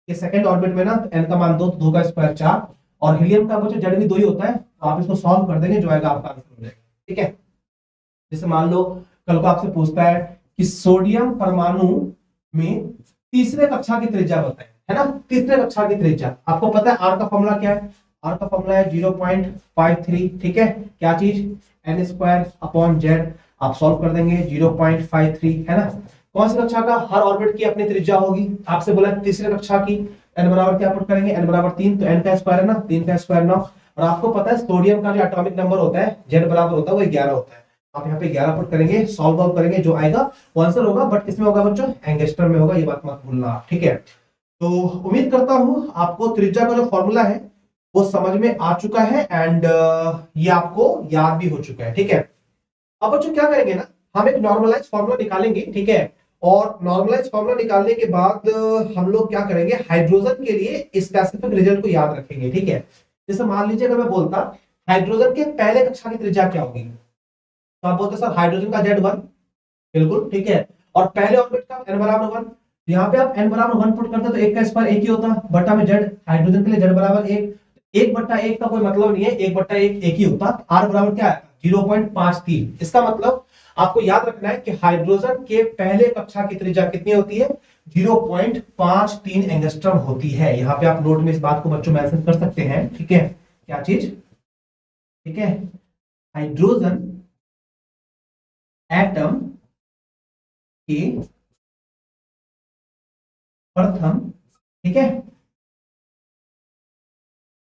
के सेकंड ऑर्बिट में ना n का मान 2, तो 2 का स्क्वायर 4, और हीलियम का बच्चों जेड भी 2 ही होता है, तो आप इसको सॉल्व कर देंगे, जो आएगा आपका आंसर हो जाएगा, ठीक है। जैसे मान लो कल को आपसे पूछता है कि सोडियम परमाणु में तीसरे कक्षा की त्रिज्या बताएं, है ना, तीसरे कक्षा की त्रिज्या, आपको पता है आर का फॉर्मूला क्या है, आर का फॉर्मूला है 0.53, ठीक है, क्या चीज, एन स्क्वायर अपॉन जेड, आप सॉल्व कर देंगे 0.53, है ना। कौन सी कक्षा का? हर ऑर्बिट की अपनी त्रिज्या होगी। आपसे बोला तीसरी कक्षा की n बराबर क्या पुट करेंगे? n बराबर 3, तो n का स्क्वायर है ना, 3 का स्क्वायर 9। और आपको पता है सोडियम का जो एटॉमिक नंबर होता है Z बराबर होता है वो 11 होता है। आप यहाँ पे 11 पुट करेंगे, सॉल्व आउट करेंगे, जो आएगा वो आंसर होगा। बट किसमें होगा बच्चों? एंगस्ट्रम में होगा, ये बात मत भूलना, ठीक है। तो उम्मीद करता हूं आपको त्रिज्या का जो फॉर्मूला है वो समझ में आ चुका है एंड ये आपको याद भी हो चुका है, ठीक है। अब बच्चों क्या करेंगे ना, हम एक नॉर्मलाइज फॉर्मूला निकालेंगे, ठीक है। और नॉर्मलाइज फॉर्मूला निकालने के बाद हम लोग क्या करेंगे, हाइड्रोजन के लिए स्पेसिफिक रिजल्ट को याद रखेंगे, ठीक है। जैसे मान लीजिए अगर मैं बोलता हाइड्रोजन के पहले कक्षा की त्रिज्या क्या होगी, तो आप बोलते सर हाइड्रोजन का Z1, बिल्कुल ठीक है। और पहले ऑर्बिट का n बराबर 1, यहाँ पे आप n बराबर 1 पुट करते तो एक का स्क्वायर एक ही होता, बटा में Z, हाइड्रोजन के लिए Z बराबर 1, 1/1 का कोई मतलब नहीं है, 1/1 एक ही होता। R बराबर क्या है? 0.53। इसका मतलब आपको याद रखना है कि हाइड्रोजन के पहले कक्षा की त्रिज्या कितनी होती है? 0.53 एंगस्ट्रम होती है। यहाँ पे आप नोट में इस बात को बच्चों मेंशन कर सकते हैं, ठीक है। क्या चीज? ठीक है, हाइड्रोजन एटम के प्रथम, ठीक है,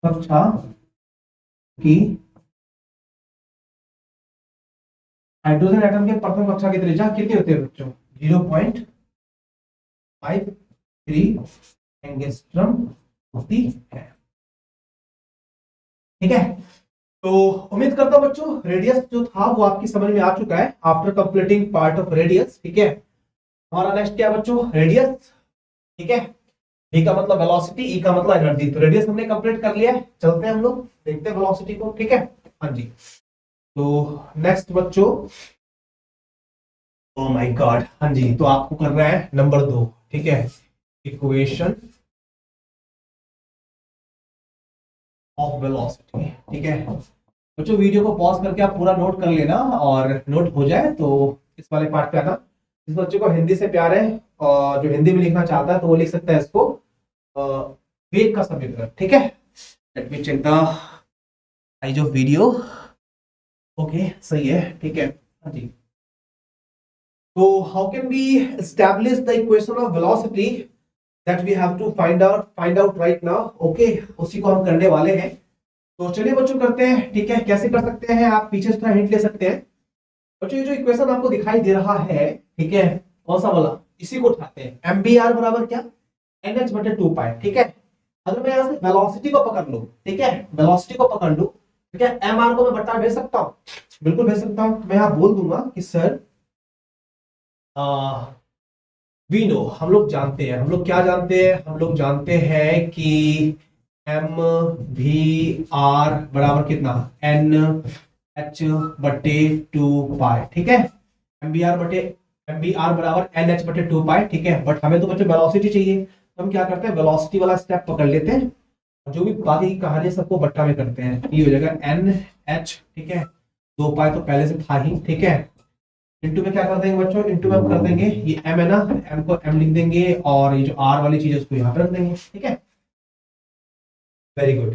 कक्षा की हाइड्रोजन एटम के प्रथम कक्षा की त्रिज्या कितनी होती है बच्चों? 0.53 एंगस्ट्रम होती है, ठीक है। तो उम्मीद करता हूं बच्चों रेडियस जो था वो आपकी समझ में आ चुका है after completing part of radius, ठीक है। हमारा नेक्स्ट क्या बच्चों? रेडियस, ठीक है। V का मतलब वेलोसिटी, E का मतलब एनर्जी। तो रेडियस हमने कंप्लीट कर लिया है, चलते हैं हम लोग देखते हैं वेलोसिटी को, ठीक है। हाँ जी, तो नेक्स्ट बच्चों, ओ माय गॉड, हाँ जी, तो आपको करना है नंबर 2, ठीक है, इक्वेशन ऑफ वेलोसिटी, ठीक है। बच्चों वीडियो को पॉज करके आप पूरा नोट कर लेना, और नोट हो जाए तो इस वाले पार्ट पे आना। जिस बच्चे को हिंदी से प्यार है और जो हिंदी में लिखना चाहता है तो वो लिख सकता है इसको वेग का समीकरण, ठीक है। Let me check the size of video. Okay, सही है, ठीक है। हाँ जी, तो how can we establish the equation of velocity that we have to find out right now. Okay, उसी को हम करने वाले हैं। तो चलिए बच्चों करते हैं, ठीक है। कैसे कर सकते हैं, आप पीछे से थोड़ा हिंट ले सकते हैं। बच्चों ये जो इक्वेशन आपको दिखाई दे रहा है, ठीक है, कौन सा वाला, इसी को उठाते हैं। एमबीआर बराबर क्या? NH बटे 2 पाई, ठीक है। अगर मैं यहां से वेलोसिटी को पकड़ लूं, ठीक है, वेलोसिटी को पकड़ लूं, तो क्या एम आर को मैं बट्टा भेज सकता हूं? बिल्कुल भेज सकता हूं। मैं यहां बोल दूंगा कि सर वी नो, हम लोग जानते हैं, हम लोग क्या जानते हैं, हम लोग जानते हैं कि एम वी आर बराबर कितना? एन एच बटे 2 पाई, ठीक है। एम बी आर बराबर एन एच बटे 2 पाई, ठीक है। बट हमें तो बच्चों वेलोसिटी चाहिए, तो हम क्या करते हैं, वेलोसिटी वाला स्टेप पकड़ लेते हैं, जो भी बाकी की कहानी सबको बट्टा में करते हैं। ये हो जाएगा एन एच, ठीक है, 2 पाई तो पहले से था ही, ठीक है। इंटू में क्या कर देंगे बच्चों? इंटू में हम कर देंगे, ये एम है ना, एम को एम लिख देंगे, और ये जो आर वाली चीज है उसको यहाँ पे रख देंगे, ठीक है। Very good.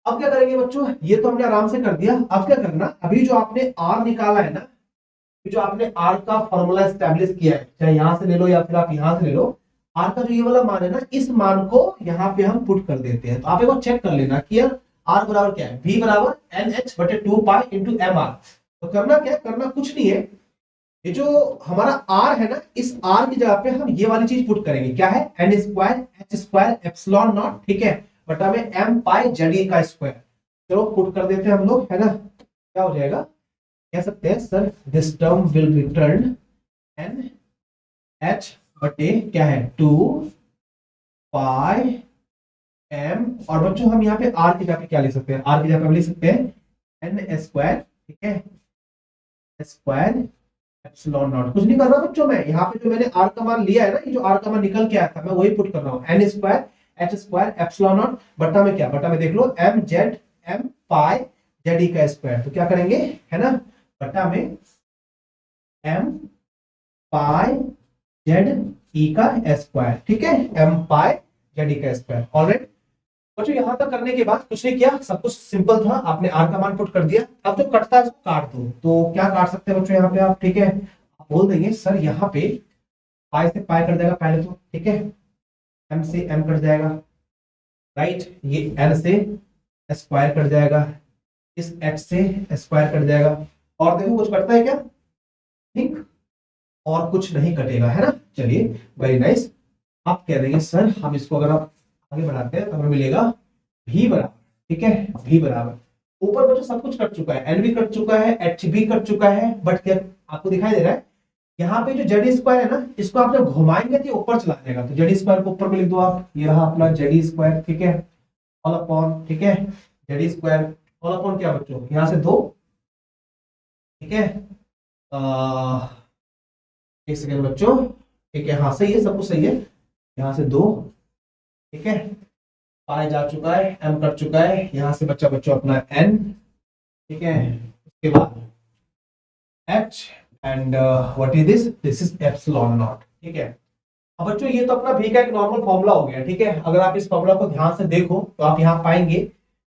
अब क्या करेंगे बच्चों, ये तो हमने आराम से कर दिया। अब क्या करना, अभी जो आपने आर निकाला है ना, जो आपने आर का फॉर्मूला एस्टेब्लिश किया है, चाहे यहां से ले लो या फिर आप यहां से ले लो, आर का जो ये वाला मान है ना, इस मान को यहाँ पे हम पुट कर देते हैं। तो आप एक बार चेक कर लेना कि यार आर बराबर क्या है। V बराबर एन एच बटे 2 पाई इंटू एम आर। तो करना क्या, करना कुछ नहीं है, ये जो हमारा आर है ना, इस आर की जगह पे हम ये वाली चीज पुट करेंगे। क्या है? N square h square epsilon naught, ठीक है, बटा में एम पाई जेड का स्क्वायर। चलो पुट कर देते हैं हम लोग, है ना। क्या हो जाएगा, कह सकते हैं sir this term will return n h बटे क्या है 2 पाई एम। और बच्चों हम यहाँ पे आर की जगह पे क्या लिख सकते हैं? आर की जगह पे हम लिख सकते हैं एन स्क्वायर, ठीक है, स्क्वायर एप्सिलॉन नॉट। कुछ नहीं कर रहा बच्चों, मैं यहाँ पे जो मैंने आर का मान लिया है ना, ये जो आर का मान निकल के आया था, मैं वही पुट कर रहा हूँ। N square h square epsilon naught बटा में क्या, बटा में देख लो m z m pi z e का स्क्वायर। तो क्या करेंगे, है ना, बटा में एम पाई जेड ई का स्क्वायर, ठीक है, एम पाई जेड ई का स्क्वायर। ऑलराइट बच्चों, यहां तक करने के बाद कुछ नहीं किया, सब कुछ सिंपल था। आपने आर का मान पुट कर दिया। अब जो कटता है उसको काट दो। तो क्या काट सकते हैं बच्चों यहाँ पे आप, ठीक है, आप बोल देंगे सर यहाँ पे पाई से पाई कट जाएगा पहले तो, ठीक है, एम से एम कट जाएगा, राइट, ये एन से स्क्वायर कट जाएगा, इस एच से स्क्वायर कट जाएगा, और देखो कुछ कटता है क्या, ठीक, और कुछ नहीं कटेगा, है ना। चलिए वेरी नाइस। आप कह देंगे सर हम इसको अगर आप आगे बढ़ाते हैं तो हमें मिलेगा भी बराबर, ठीक है, भी बराबर, ऊपर बच्चों सब कुछ कट चुका है, एन भी कट चुका है, एच भी कट चुका है, बट क्या आपको दिखाई दे रहा है यहाँ पे जो जेड स्क्वायर है ना, इसको आप जब घुमाएंगे तो ऊपर चला जाएगा, तो जेड स्क्वायर को ऊपर में लिख दो आप, ये रहा अपना जेड स्क्वायर, ठीक है, ऑल अपॉन, ठीक है, जेड स्क्वायर ऑल अपॉन क्या बच्चों, यहाँ से 2, ठीक है, एक सेकेंड बच्चों, ठीक है, हाँ सही है, सब कुछ सही है, यहाँ से 2, ठीक है, पाई जा चुका है, एम कट चुका है, यहाँ से बच्चा बच्चों अपना एन, ठीक है, उसके बाद H and what is this is epsilon naught, ठीक है। अब बच्चों ये तो अपना भी का एक नॉर्मल फॉर्मूला हो गया, ठीक है। अगर आप इस फॉर्मूला को ध्यान से देखो तो आप यहाँ पाएंगे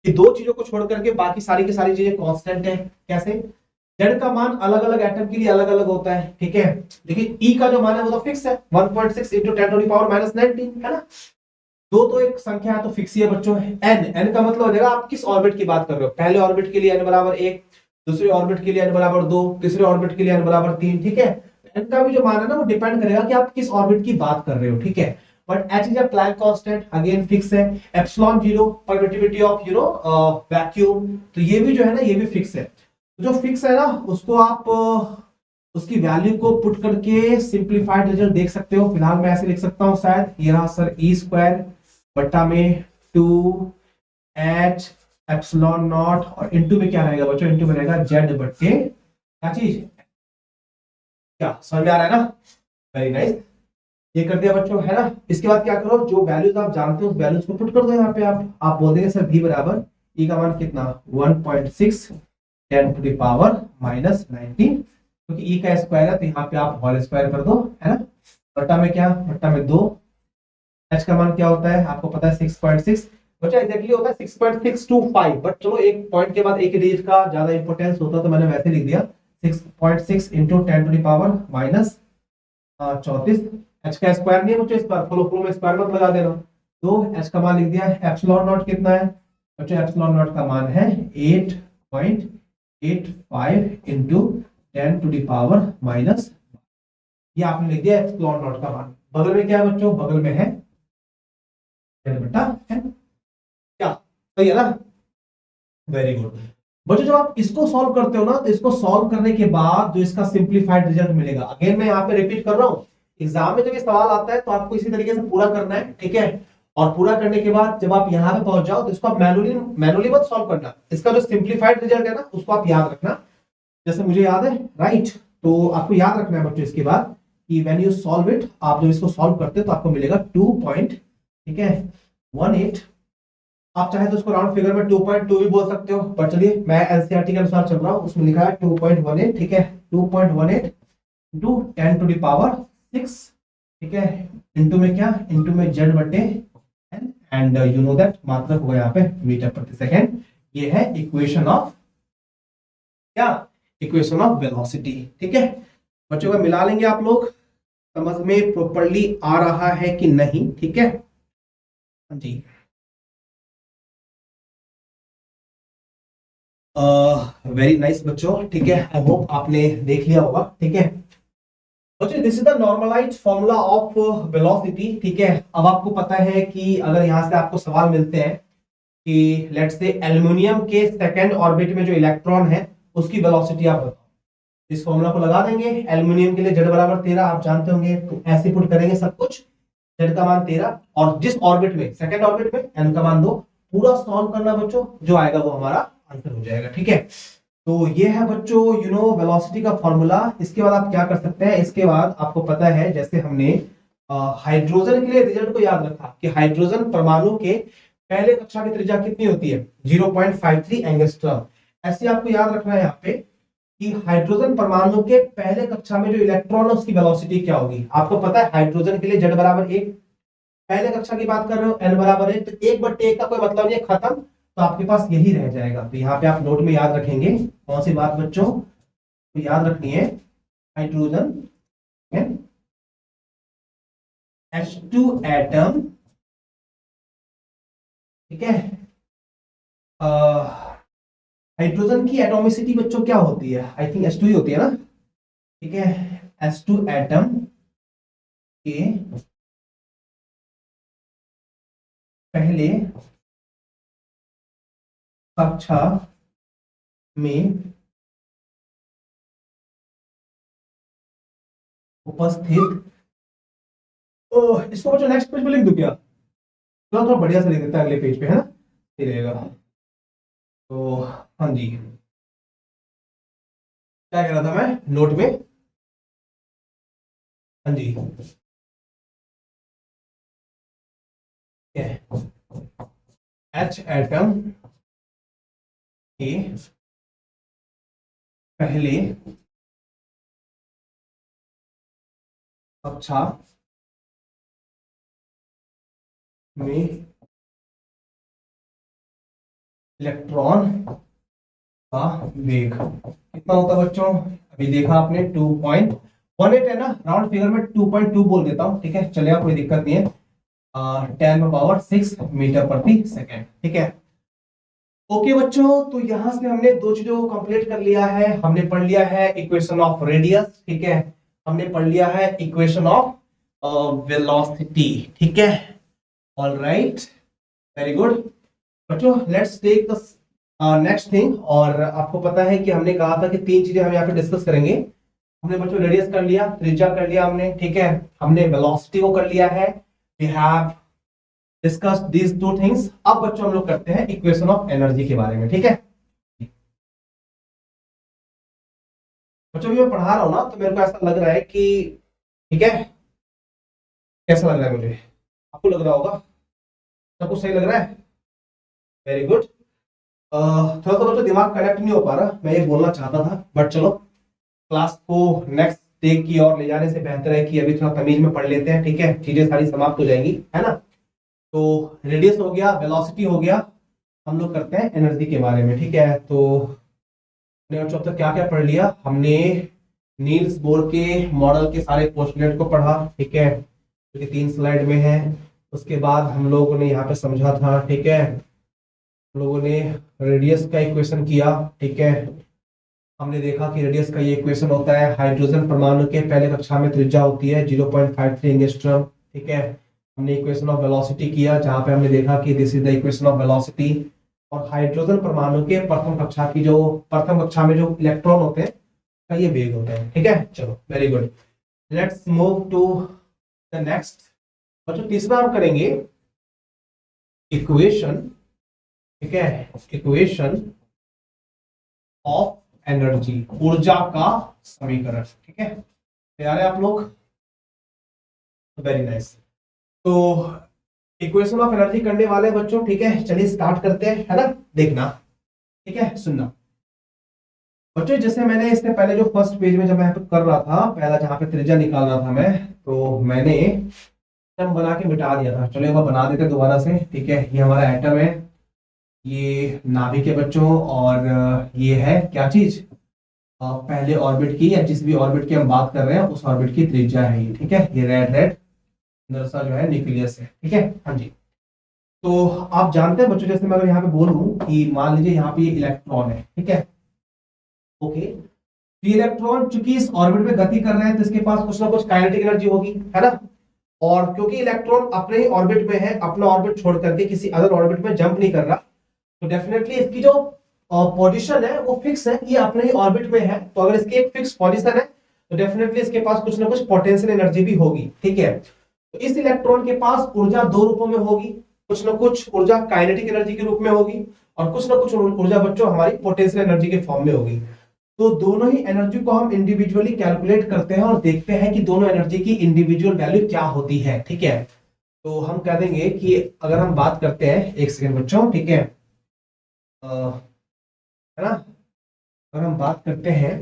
कि दो चीजों को छोड़ करके बाकी सारी की सारी चीजें कांस्टेंट है। कैसे, जेड का मान अलग अलग एटम के लिए अलग अलग होता है, ठीक है, लेकिन ई का जो मान है वो तो फिक्स है, 1.6 इंटू 10⁻⁻19, है ना। दो तो एक संख्या है तो फिक्स ही है बच्चों। एन, एन का मतलब हो जाएगा आप किस ऑर्बिट की बात कर रहे हो, पहले ऑर्बिट के लिए एन बराबर 1, दूसरे ऑर्बिट के लिए एन बराबर 2, तीसरे ऑर्बिट के लिए एन बराबर 3, ठीक है। एन का भी जो मान है ना वो डिपेंड करेगा कि आप किस ऑर्बिट की बात कर रहे हो, ठीक है। But h is a Planck constant, again fix है। एप्सिलॉन 0 परमिटिविटी ऑफ वैक्यूम, तो ये भी जो है ना ये भी फिक्स है। तो जो फिक्स है ना उसको आप उसकी वैल्यू को पुट करके सिंप्लीफाइड रिजल्ट देख सकते हो। फिलहाल मैं ऐसे लिख सकता हूं शायद, ये रहा सर ई स्क्वायर बट्टा में 2 एच एप्सिलॉन नॉट, और इनटू में क्या रहेगा बच्चों, इनटू में रहेगा जेड बट्टे क्या चीज, क्या समझ में आ रहा है ना, वेरी नाइस। ये कर दिया बच्चों, है ना। इसके बाद क्या करो, जो वैल्यूज आप जानते हो उस वैल्यूज को पुट कर दो यहाँ पे। आप बोल देंगे सर v बराबर e का मान कितना 1.6 10⁻⁻19, क्योंकि e का स्क्वायर है तो यहाँ पे आप होल स्क्वायर कर दो, है ना। बट्टा में क्या, बट्टा में 2, h का मान क्या होता है आपको पता है 6.6, बच्चा एग्जैक्टली होता है 6.625, बट चलो एक पॉइंट के बाद एक डिजिट का ज्यादा इंपॉर्टेंस होता तो मैंने वैसे लिख दिया 6.6 इंटू 10⁻⁻34। h का स्क्वायर नहीं है बच्चों, इस बार फॉलो फॉलो में स्क्वायर मत लगा देना। तो h का मान लिख दिया। एप्सिलॉन नॉट कितना है बच्चों, एप्सिलॉन नॉट का मान है 8.85 इंटू 10⁻⁻, ये आपने लिख दिया एप्सिलॉन नॉट का मान। बगल में क्या है बच्चों, बगल में है बेटा, है क्या, सही है ना, वेरी गुड। बच्चों जब आप इसको सॉल्व करते हो ना तो इसको सॉल्व करने के बाद जो इसका सिंप्लीफाइड रिजल्ट मिलेगा, अगेन मैं यहाँ पे रिपीट कर रहा हूँ, एग्जाम में जब ये सवाल आता है तो आपको इसी तरीके से पूरा करना है, ठीक है। और पूरा करने के बाद जब आप यहाँ पे पहुंच जाओ तो इसको आप मैनुअली मत सॉल्व करना, इसका जो सिंप्लीफाइड रिजल्ट है ना उसको आप याद रखना, जैसे मुझे याद है, राइट। तो आपको याद रखना है बच्चों इसके बाद कि व्हेन यू सॉल्व इट, आप जब इसको सॉल्व करते हो तो आपको मिलेगा 2 पॉइंट, ठीक है, 18। आप चाहे तो उसको राउंड फिगर में 2.2 भी बोल सकते हो, पर चलिए मैं एनसीईआरटी के अनुसार चल रहा हूं, उसमें लिखा है 2.18, ठीक है, 2.18 इंटू 10⁻6, ठीक है, इंटू में क्या, इंटू में जेड बटे n, and you know that मात्रक होगा यहाँ पे मीटर प्रति सेकेंड। ये है इक्वेशन ऑफ क्या, इक्वेशन ऑफ वेलोसिटी, ठीक है। बच्चों को मिला लेंगे आप लोग, समझ में प्रॉपर्ली आ रहा है कि नहीं, ठीक है जी। वेरी नाइस बच्चों, ठीक है, आई होप आपने देख लिया होगा, ठीक है बच्चों। This is the normalised formula of velocity, ठीक है। अब आपको पता है कि अगर यहां से आपको सवाल मिलते हैं कि लेट्स से एल्युमिनियम के सेकंड ऑर्बिट में जो इलेक्ट्रॉन है उसकी वेलोसिटी आप बताओ, इस फॉर्मूला को लगा देंगे। एल्युमिनियम के लिए जेड बराबर 13 आप जानते होंगे, तो ऐसे पुट करेंगे सब कुछ, जेड का मान 13 और जिस ऑर्बिट में सेकंड ऑर्बिट में एन का मान 2, पूरा सॉल्व करना बच्चों, जो आएगा वो हमारा आंसर हो जाएगा, ठीक है। तो ये है बच्चों वेलोसिटी का फॉर्मूला। इसके बाद आप क्या कर सकते हैं, इसके बाद आपको पता है जैसे हमने हाइड्रोजन के लिए रिजल्ट को याद रखा कि हाइड्रोजन परमाणु के पहले कक्षा की त्रिज्या कितनी होती है 0.53 एंगस्ट्रॉम, ऐसे आपको याद रखना है यहाँ पे कि हाइड्रोजन परमाणु के पहले कक्षा में जो इलेक्ट्रॉन है उसकी वेलोसिटी क्या होगी। आपको पता है हाइड्रोजन के लिए जेड बराबर 1, पहले कक्षा की बात कर रहे हो एन बराबर 1, तो 1/1 का कोई मतलब नहीं है, खत्म, तो आपके पास यही रह जाएगा। तो यहाँ पे आप नोट में याद रखेंगे कौन सी बात बच्चों, तो याद रखनी है हाइड्रोजन H2 एटम, ठीक है। हाइड्रोजन की एटॉमिसिटी बच्चों क्या होती है? आई थिंक H2 ही होती है ना, ठीक है। H2 एटम के पहले कक्षा में उपस्थित, इसको बच्चों नेक्स्ट पेज पे लिख दूं क्या? थोड़ा थोड़ा बढ़िया से लिख देता है अगले पेज पे, है ना, ये रहेगा। तो हाँ जी, क्या कह रहा था मैं नोट में? हाँ जी, H एटम के पहले कक्षा में इलेक्ट्रॉन का वेग कितना होता है बच्चों? अभी देखा आपने 2.18 है ना, राउंड फिगर में 2.2 बोल देता हूं, ठीक है, चलेगा, कोई दिक्कत नहीं है। 10⁻6 मीटर प्रति सेकेंड, ठीक है। ओके बच्चों, तो यहां से हमने दो चीजों को कंप्लीट कर लिया है। हमने पढ़ लिया है इक्वेशन ऑफ रेडियस, ठीक है। हमने पढ़ लिया है इक्वेशन ऑफ वेलोसिटी, ठीक है। ऑल राइट, वेरी गुड बच्चों, let's take the next thing. और आपको पता है कि हमने कहा था कि तीन चीजें हम यहाँ पे डिस्कस करेंगे। हमने बच्चों रेडियस कर लिया, त्रिज्या कर लिया हमने, ठीक है। हमने वेलोसिटी को कर लिया है, we have discussed these two things. अब बच्चों हम लोग करते हैं इक्वेशन ऑफ एनर्जी के बारे में, ठीक है। बच्चों भी मैं पढ़ा रहा हूं ना, तो मेरे को ऐसा लग रहा है कि, ठीक है, कैसा लग रहा है मुझे? आपको लग रहा होगा सब कुछ सही लग रहा है? Very good. थोड़ा सा बच्चों दिमाग कनेक्ट नहीं हो पा रहा, मैं ये बोलना चाहता था, बट चलो, क्लास को नेक्स्ट डे की ओर ले जाने से बेहतर है कि अभी थोड़ा तमीज में पढ़ लेते हैं, ठीक है। चीजें सारी समाप्त हो जाएंगी, है ना। तो रेडियस हो गया, वेलोसिटी हो गया, हम लोग करते हैं एनर्जी के बारे में, ठीक है। तो हमने बच्चों अब तक क्या क्या पढ़ लिया? हमने नील्स बोर के मॉडल के सारे पोस्टुलेट को पढ़ा, ठीक है, जो कि 3 स्लाइड में है। उसके बाद हम लोगों ने यहाँ पे समझा था, ठीक है, हम लोगों ने रेडियस का इक्वेशन किया, ठीक है। हमने देखा कि रेडियस का ये इक्वेशन होता है हाइड्रोजन परमाणु के पहले कक्षा में त्रिज्या होती है 0.53 एंगस्ट्रॉम, ठीक है। हमने इक्वेशन ऑफ वेलोसिटी किया, जहां पे हमने देखा कि this is the equation of velocity. और हाइड्रोजन परमाणु के प्रथम कक्षा में जो इलेक्ट्रॉन होते हैं का ये वेग होता है, ठीक है। चलो, very good, let's move to the next. बच्चों तीसरा हम करेंगे इक्वेशन, ठीक है, इक्वेशन ऑफ एनर्जी, ऊर्जा का समीकरण, ठीक है। तैयार है आप लोग? Very nice. तो इक्वेशन ऑफ एनर्जी करने वाले बच्चों, ठीक है, चलिए स्टार्ट करते हैं, है ना। देखना, ठीक है, सुनना बच्चों, जैसे मैंने इससे पहले जो फर्स्ट पेज में जब मैं कर रहा था, पहला जहां पे त्रिज्या निकाल रहा था मैं, तो मैंने एटम बना के मिटा दिया था। चलो एक बार बना देते दोबारा से, ठीक है। ये हमारा एटम है, ये नाभिक है बच्चों, और ये है क्या चीज? पहले ऑर्बिट की, या जिस भी ऑर्बिट की हम बात कर रहे हैं उस ऑर्बिट की त्रिज्या है ये, ठीक है। ये रेड रेड नरसा जो है न्यूक्लियस है, ठीक है। हाँ जी, तो आप जानते हैं बच्चों, जैसे मैं अगर यहाँ पे बोलूं कि मान लीजिए यहाँ पे ये इलेक्ट्रॉन है, ठीक है, ओके। तो ये इलेक्ट्रॉन चूंकि इस ऑर्बिट में गति कर रहे हैं, तो इसके पास कुछ ना कुछ काइनेटिक एनर्जी होगी, है ना। और क्योंकि इलेक्ट्रॉन अपने ही ऑर्बिट में है, अपना ऑर्बिट छोड़ करके किसी अदर ऑर्बिट में जंप नहीं कर रहा, तो डेफिनेटली इसकी जो पोजीशन है वो फिक्स है, ये अपने ही ऑर्बिट में है। तो अगर इसकी एक फिक्स पोजीशन है, तो डेफिनेटली इसके पास कुछ ना कुछ पोटेंशियल एनर्जी भी होगी, ठीक है। तो इस इलेक्ट्रॉन के पास ऊर्जा दो रूपों में होगी, कुछ ना कुछ ऊर्जा काइनेटिक एनर्जी के रूप में होगी, और कुछ ना कुछ ऊर्जा बच्चों हमारी पोटेंशियल एनर्जी के फॉर्म में होगी। तो दोनों ही एनर्जी को हम इंडिविजुअली कैलकुलेट करते हैं और देखते हैं कि दोनों एनर्जी की इंडिविजुअल वैल्यू क्या होती है, ठीक है। तो हम कह देंगे कि अगर हम बात करते हैं, एक सेकंड बच्चों, ठीक है, है ना, अगर हम बात करते हैं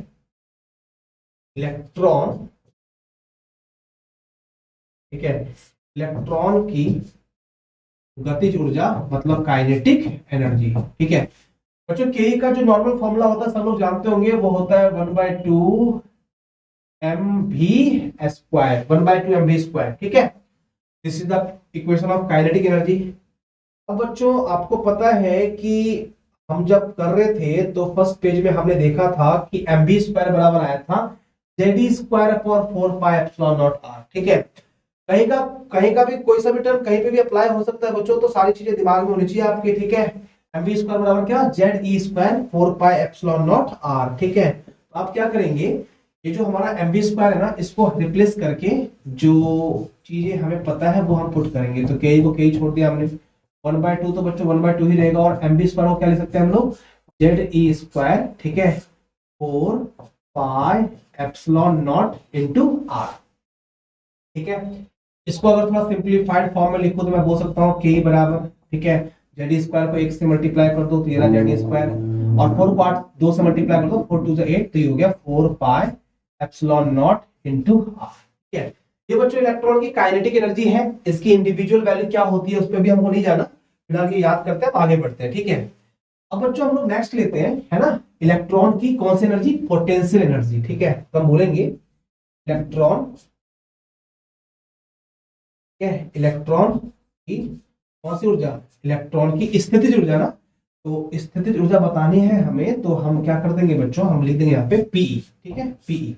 इलेक्ट्रॉन, ठीक है, इलेक्ट्रॉन की गतिज ऊर्जा मतलब काइनेटिक एनर्जी, ठीक है बच्चों। के का जो नॉर्मल फॉर्मूला होता है सब लोग जानते होंगे, वो होता है 1/2 mv², 1/2 mv², ठीक है। This is the equation of kinetic energy. अब बच्चों आपको पता है कि हम जब कर रहे थे तो फर्स्ट पेज में हमने देखा था कि mv² बराबर आया था Ze²/4πε0r, ठीक है। कहीं का भी कोई सा भी टर्म कहीं पे भी अप्लाई हो सकता है बच्चों, तो सारी चीजें दिमाग में होनी चाहिए आपके, ठीक है। mv² बराबर क्या, Ze²4πε0r, ठीक है। तो आप क्या करेंगे, ये जो हमारा mv² है ना, इसको रिप्लेस करके जो चीजें हमें पता है वो हम पुट करेंगे। तो के को के छोड़ दिया हमने, 1/2 तो बच्चों 1/2 ही रहेगा, और mv² को क्या लिख सकते हैं हम लोग, Ze², ठीक है, 4πε0 इंटू r, ठीक है। इसको अगर थोड़ा सिंप्लीफाइड फॉर्म में लिखो तो मैं बोल सकता हूँ के बराबर, ठीक है, Ze² को 1 से मल्टीप्लाई कर दो तो ये रहा Ze², और 4 को 8 2 से मल्टीप्लाई कर दो, 4 2 8, तो ये हो गया 4πε0 इंटू r, ठीक है। ये बच्चों इलेक्ट्रॉन की काइनेटिक एनर्जी है। इसकी इंडिविजुअल वैल्यू क्या होती है उस पर भी हमको नहीं जाना, फिलहाल ये याद करते हैं, आगे बढ़ते हैं, ठीक है। अब बच्चों हम लोग नेक्स्ट लेते हैं, है ना, इलेक्ट्रॉन की कौन सी एनर्जी, पोटेंशियल एनर्जी, ठीक है। तो हम बोलेंगे इलेक्ट्रॉन, इलेक्ट्रॉन की कौन सी ऊर्जा, इलेक्ट्रॉन की स्थितिज ऊर्जा ना। तो स्थितिज ऊर्जा बतानी है हमें, तो हम क्या कर देंगे बच्चों, हम लिख देंगे यहाँ पे पीई, ठीक है, पीई।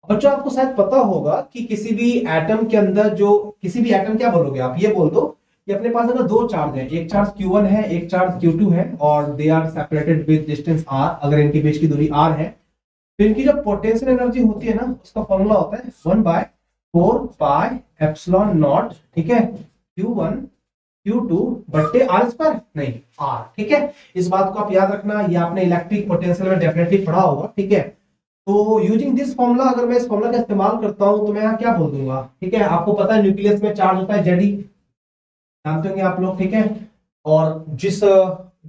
बच्चों आपको शायद पता होगा कि किसी भी एटम के अंदर जो, किसी भी एटम, क्या बोलोगे आप, ये बोल दो कि अपने पास अगर दो चार्ज है, एक चार्ज Q1 है, एक चार्ज Q2 है, और they are separated with distance r, अगर इनके बीच की दूरी r है, तो इनकी जो पोटेंशियल एनर्जी होती है ना, उसका फॉर्मूला होता है 1/4πε0, ठीक है, Q1 Q2 बट्टे r², नहीं r, ठीक है। इस बात को आप याद रखना, ये आपने इलेक्ट्रिक पोटेंशियल में डेफिनेटली पढ़ा होगा, ठीक है। तो यूजिंग दिस फॉर्मूला, अगर मैं इस फॉर्मूला का इस्तेमाल करता हूं तो मैं यहाँ क्या बोल दूंगा, ठीक है। आपको पता है न्यूक्लियस में चार्ज होता है Ze, जानते होंगे आप लोग, ठीक है। और जिस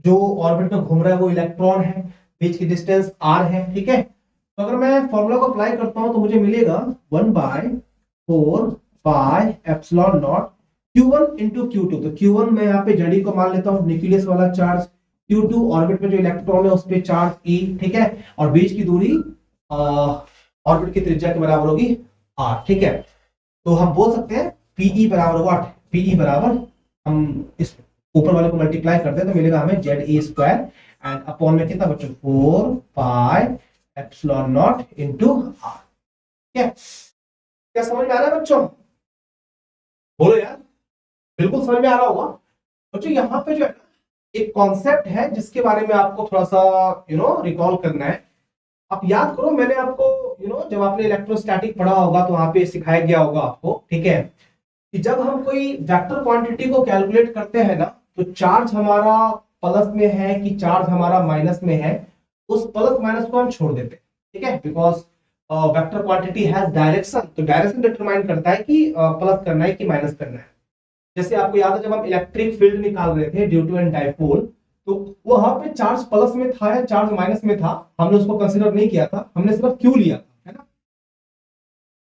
जो ऑर्बिट में घूम रहा है वो इलेक्ट्रॉन है, बीच की डिस्टेंस r है, ठीक है। तो अगर मैं फॉर्मूला को अप्लाई करता हूं तो मुझे मिलेगा 1/4πε0 Q1 इंटू Q2। तो Q1 मैं यहाँ पे Ze को मान लेता हूँ, न्यूक्लियस वाला चार्ज, Q2 ऑर्बिट में जो इलेक्ट्रॉन है उस पे चार्ज E, ठीक है, और बीच की दूरी ऑर्बिट की त्रिज्या के बराबर होगी r, ठीक है। तो हम बोल सकते हैं Pe बराबर व्हाट, Pe बराबर, हम इस ऊपर वाले को मल्टीप्लाई करते हैं तो मिलेगा हमें Ze² एंड अपॉन में कितना बच्चों, 4πε0 इंटू r, ठीक है। क्या समझ में आ रहा है बच्चों, बोलो यार, बिल्कुल समझ में आ रहा होगा बच्चों। यहाँ पे जो है एक कॉन्सेप्ट है जिसके बारे में आपको थोड़ा सा रिकॉल करना है। आप याद करो, मैंने आपको जब आपने इलेक्ट्रोस्टैटिक पढ़ा होगा तो वहां पे सिखाया गया होगा आपको, ठीक है, कि जब हम कोई वेक्टर क्वांटिटी को कैलकुलेट करते हैं ना, तो चार्ज हमारा प्लस में है कि चार्ज हमारा माइनस में है, उस प्लस माइनस को हम छोड़ देते हैं, ठीक है, because vector quantity has direction, तो डायरेक्शन डिटरमाइन करता है कि प्लस करना है कि माइनस करना है। जैसे आपको याद है जब हम इलेक्ट्रिक फील्ड निकाल रहे थे ड्यू टू एन डाइपोल, तो वहां पे चार्ज प्लस में था या चार्ज माइनस में था, हमने उसको कंसीडर नहीं किया था, हमने सिर्फ क्यू लिया था, है ना।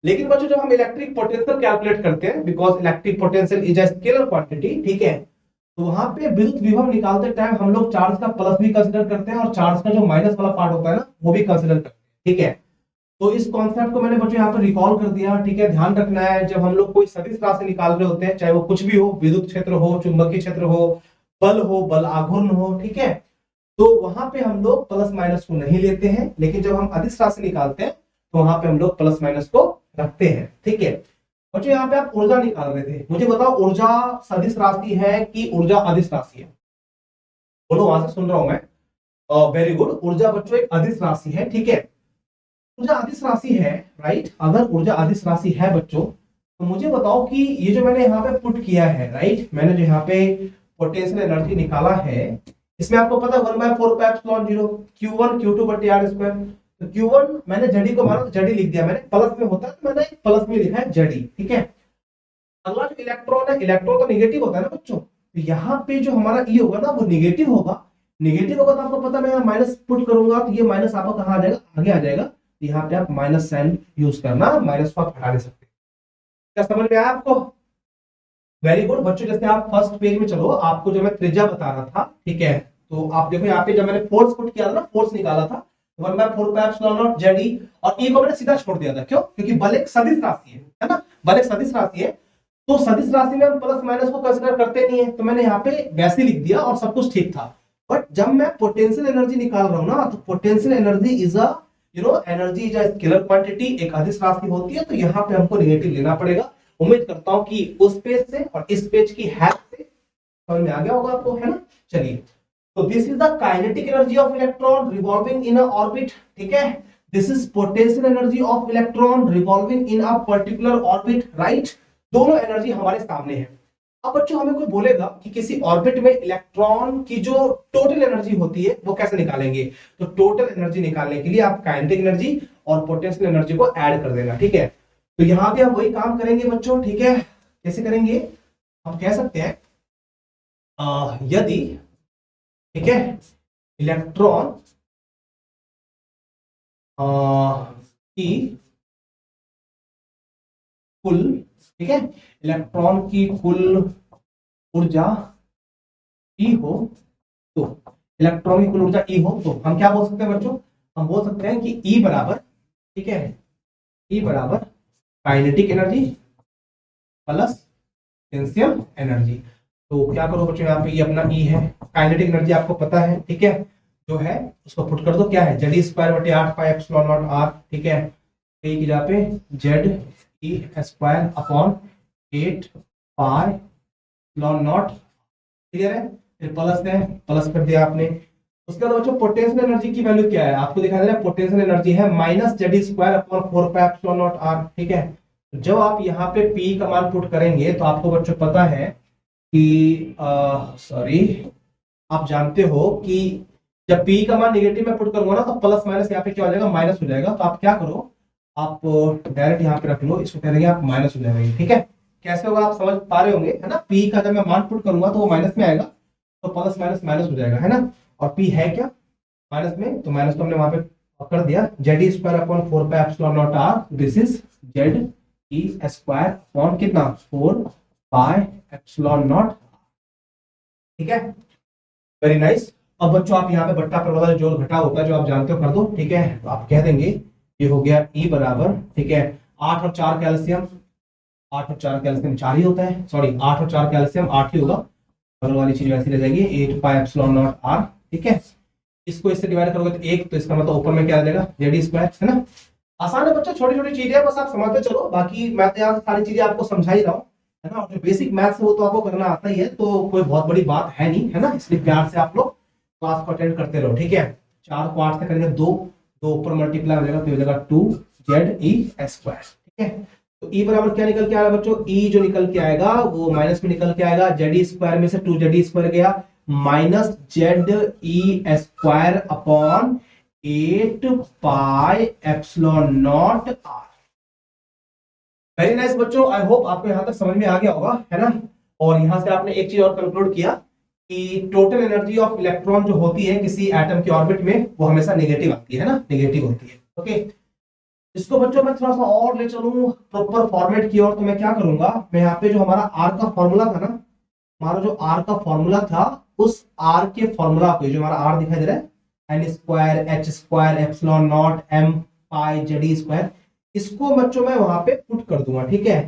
लेकिन बच्चों जब हम इलेक्ट्रिक पोटेंशियल कैलकुलेट करते हैं, because electric potential is a scalar quantity, ठीक है, तो वहां पे विद्युत विभव निकालते टाइम हम लोग चार्ज का प्लस भी कंसीडर करते हैं और चार्ज का जो माइनस वाला पार्ट होता है ना वो भी कंसीडर करते हैं, ठीक है। तो इस कॉन्सेप्ट को मैंने बच्चों यहाँ पर रिकॉल कर दिया, ठीक है। ध्यान रखना है जब हम लोग कोई सदिश राशि निकाल रहे होते हैं, चाहे वो कुछ भी हो, विद्युत क्षेत्र हो, चुंबकीय क्षेत्र हो, बल आघूर्ण हो, ठीक है, तो वहां पे हम लोग प्लस माइनस को नहीं लेते हैं, लेकिन जब हम अदिश राशि निकालते हैं तो वहां पे हम लोग प्लस माइनस को रखते हैं, ठीक है। बच्चों यहाँ पे आप ऊर्जा निकाल रहे थे, मुझे बताओ ऊर्जा सदिश राशि है कि ऊर्जा अदिश राशि है, बोलो, वहां से सुन रहा हूं मैं। वेरी गुड, ऊर्जा बच्चों एक अदिश राशि है, ठीक है, ऊर्जा अदिश राशि है, राइट। अगर ऊर्जा अदिश राशि है बच्चों, तो मुझे बताओ कि ये जो मैंने यहाँ पे पुट किया है, राइट, मैंने जो यहाँ पे पोटेंशियल एनर्जी निकाला है, इसमें आपको पता है 1/4πε0 Q1 Q2 बटे r²। तो Q1 मैंने Ze को माना तो Ze लिख दिया मैंने, प्लस में होता है तो मैंने प्लस में लिखा है Ze, ठीक है। अगला जो इलेक्ट्रॉन है, इलेक्ट्रॉन तो निगेटिव होता है ना बच्चों, तो यहाँ पे जो हमारा E होगा ना वो निगेटिव होगा, निगेटिव होगा तो आपको पता है मैं यहाँ माइनस पुट करूंगा तो ये माइनस आपका कहाँ आ जाएगा, आगे आ जाएगा, यहाँ पे आप माइनस साइन यूज करना, माइनस को आप हटा नहीं सकते। क्या समझ में आया आपको, वेरी गुड बच्चों। जैसे आप फर्स्ट पेज में चलो, आपको जो मैं त्रिज्या बता रहा था, ठीक है, तो आप देखो यहाँ पे जब मैंने फोर्स पुट किया था ना, फोर्स निकाला था, 1/4 जेड ई, और ई को मैंने सीधा छोड़ दिया था, क्यों? क्योंकि बल एक सदिश राशि है ना, बल एक सदिश राशि है, तो सदिश राशि में हम प्लस माइनस को कंसीडर करते नहीं है, तो मैंने यहाँ पे वैसे लिख दिया और सब कुछ ठीक था। बट जब मैं पोटेंशियल एनर्जी निकाल रहा हूं ना, तो potential energy is a energy is a scalar quantity, एक अदिश राशि होती है, तो यहाँ पे हमको नेगेटिव लेना पड़ेगा। उम्मीद करता हूं कि उस पेज से और इस पेज की हेल्प से समझ में आ गया होगा आपको, है ना। चलिए, तो this is the kinetic energy of electron revolving in a orbit, ठीक है। This is potential energy of electron revolving in a particular orbit, right. दोनों एनर्जी हमारे सामने है। अब बच्चों हमें कोई बोलेगा कि किसी ऑर्बिट में इलेक्ट्रॉन की जो टोटल एनर्जी होती है वो कैसे निकालेंगे, तो टोटल एनर्जी निकालने के लिए आप काइनेटिक एनर्जी और पोटेंशियल एनर्जी को ऐड कर देना, ठीक है। तो यहां पे हम वही काम करेंगे बच्चों, ठीक है। कैसे करेंगे? हम कह सकते हैं यदि, ठीक है, इलेक्ट्रॉन की कुल, ठीक है, इलेक्ट्रॉन की कुल ऊर्जा ई हो, तो इलेक्ट्रॉन की कुल ऊर्जा ई हो, तो हम क्या बोल सकते हैं बच्चों? हम बोल सकते हैं कि ई बराबर, ठीक है, ई बराबर kinetic energy plus potential energy. तो क्या करो बच्चों, यहाँ पे ये अपना ई है, काइनेटिक एनर्जी आपको पता है, ठीक है, जो है उसको पुट कर दो, क्या है, जेड स्क्वायर बटे 8 पाई एप्सिलॉन नॉट आर, ठीक है, ए की जगह पे Z E square upon 8 pi epsilon not, clear है। फिर प्लस है, प्लस कर दिया आपने। उसके बाद बच्चों पोटेंशियल एनर्जी की वैल्यू क्या है, आपको दिखाई दे रहा है, पोटेंशियल एनर्जी है minus z square upon 4 pi epsilon naught r, ठीक है। जब आप यहाँ पे पी का मान पुट करेंगे तो आपको बच्चों पता है कि सॉरी, आप जानते हो कि जब पी का मान नेगेटिव में पुट करूंगा ना, तो प्लस माइनस यहाँ पे क्या हो जाएगा, माइनस हो जाएगा। तो आप क्या करो, आप डायरेक्ट यहाँ पे रख लो, इसको कह देंगे आप माइनस हो जाएगा, ठीक है। कैसे होगा आप समझ पा रहे होंगे, है ना। पी का जब मैं मान पुट करूंगा तो वो माइनस में आएगा, तो प्लस माइनस माइनस हो जाएगा, है ना। और पी है क्या, माइनस में, तो माइनस को हमने वहां पे कर दिया। Z square upon 4 pi epsilon naught r, this is z E square upon कितना, 4 पाई एप्सिलॉन नॉट, ठीक है। Very nice. अब बच्चों आप यहाँ पे बट्टा प्रबल जोड़ घटा होता है जो आप जानते हो, कर दो, ठीक है। तो आप कह देंगे ये हो गया ई बराबर, ठीक है, 8 और 4 कैल्शियम, 8 और 4 कैल्शियम 4 ही होता है, सॉरी 8 और 4 कैल्शियम 8 ही होगा, बगल वाली चीज वैसी रह जाएगी, 8 पाई एप्सिलॉन नॉट आर, ठीक है। इसको इससे डिवाइड करोगे तो 1, तो इसका मतलब ऊपर में क्या आ जाएगा, जेड स्क्वायर, है ना। आसान है बच्चों, छोटी छोटी चीजें बस आप समझते चलो, बाकी मैं तो यहाँ सारी चीजें आपको समझा ही रहा हूँ, है ना। जो बेसिक मैथ्स है वो तो आपको करना आता ही है, तो कोई बहुत बड़ी बात है नहीं, है ना। इसलिए प्यार से आप लोग क्लास को अटेंड करते रहो, ठीक है। 4 को 8 से करेंगे 2, 2 ऊपर मल्टीप्लाई हो जाएगा तो हो जाएगा 2 जेड ई स्क्वायर, ठीक है। तो ई बराबर क्या निकल के आएगा बच्चों, ई जो निकल के आएगा वो माइनस में निकल के आएगा, जेड स्क्वायर में से 2 जेड स्क्वायर गया, माइनस जेड ई square upon 8 pi epsilon naught r. Very nice बच्चों, आई होप आपको यहां तक समझ में आ गया होगा, है ना। और यहां से आपने एक चीज और कंक्लूड किया कि टोटल एनर्जी ऑफ इलेक्ट्रॉन जो होती है किसी एटम के ऑर्बिट में वो हमेशा नेगेटिव आती है ना, नेगेटिव होती है, ओके। इसको बच्चों मैं थोड़ा सा और ले चलूं प्रॉपर फॉर्मेट की ओर, तो मैं क्या करूंगा, मैं यहाँ पे जो हमारा आर का फॉर्मूला था ना, हमारा जो आर का फॉर्मूला था, उस आर के फॉर्मूला को, जो हमारा आर दिखाई दे रहा है, n square h square epsilon naught m pi z square, इसको बच्चों मैं वहां पे पुट कर दूंगा, ठीक है।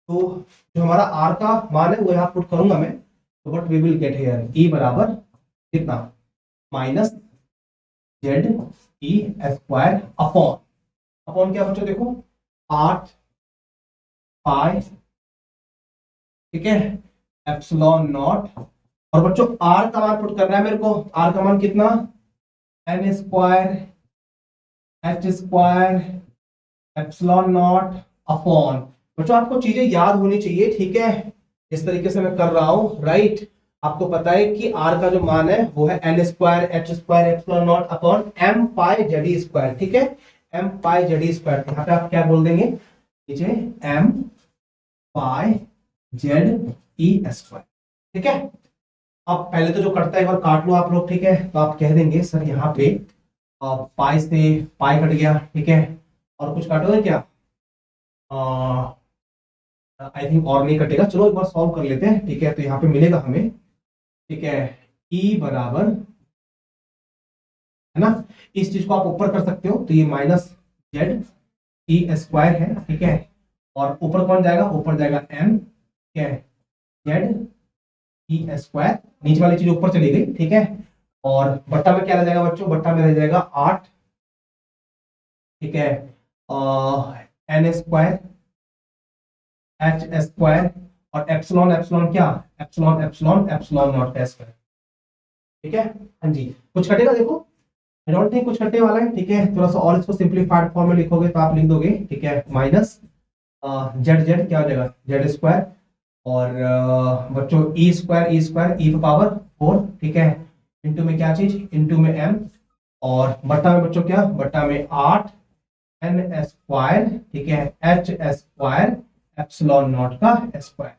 तो जो हमारा आर का मान है वो यहाँ पुट करूंगा मैं, तो what we will get here, E बराबर कितना, माइनस जेड ई स्क्वायर अपॉन, अपॉन क्या बच्चों देखो, 8 पाई, ठीक है, एप्सिलॉन नॉट, और बच्चों आर का मान पुट करना है मेरे को, आर का मान कितना, n square h square epsilon naught upon, बच्चों आपको चीजें याद होनी चाहिए, ठीक है, इस तरीके से मैं कर रहा हूं, राइट। आपको पता है कि आर का जो मान है वो है n square h square epsilon naught upon m pi z square, ठीक है, एम पाई जेड स्क्वायर। यहाँ पे आप क्या बोल देंगे, नीचे एम पाई जेड ई स्क्वायर, ठीक है। अब पहले तो जो कटता है एक बार काट लो आप लोग, ठीक है। तो आप कह देंगे सर यहाँ पे पाई से पाई कट गया, ठीक है, और कुछ काटोगे क्या, आई थिंक और नहीं कटेगा, चलो एक बार सॉल्व कर लेते हैं, ठीक है। तो यहाँ पे मिलेगा हमें, ठीक है, ई बराबर है ना। इस चीज को आप ऊपर कर सकते हो, तो ये माइनस जेड ई स्क्वायर है, ठीक है। और ऊपर कौन जाएगा, ऊपर जाएगा एम, ठीक है, जेड ई स्क्वायर, नीचे वाली चीज ऊपर चली गई, ठीक है। और बट्टा में क्या रह जाएगा बच्चों, बट्टा में रह जाएगा 8, ठीक है, एन स्क्वायर एच स्क्वायर, और एप्सिलॉन एप्सिलॉन क्या, एप्सिलॉन एप्सिलॉन एप्सिलॉन नॉट का स्क्वायर, ठीक है। हाँ जी, कुछ कटेगा देखो, आई डोंट थिंक कुछ कटने वाला है, ठीक है। थोड़ा सा और इसको सिंपलीफाइड फॉर्म में लिखोगे तो आप लिख दोगे, ठीक है, माइनस जेड जेड क्या हो जाएगा, जेड स्क्वायर, और बच्चों ई स्क्वायर ई पावर 4, ठीक है, इनटू में क्या चीज, इनटू में एम, और बट्टा में बच्चों क्या, बट्टा में 8 एन स्क्वायर, ठीक है, एच स्क्वायर एप्सिलॉन नॉट का स्क्वायर।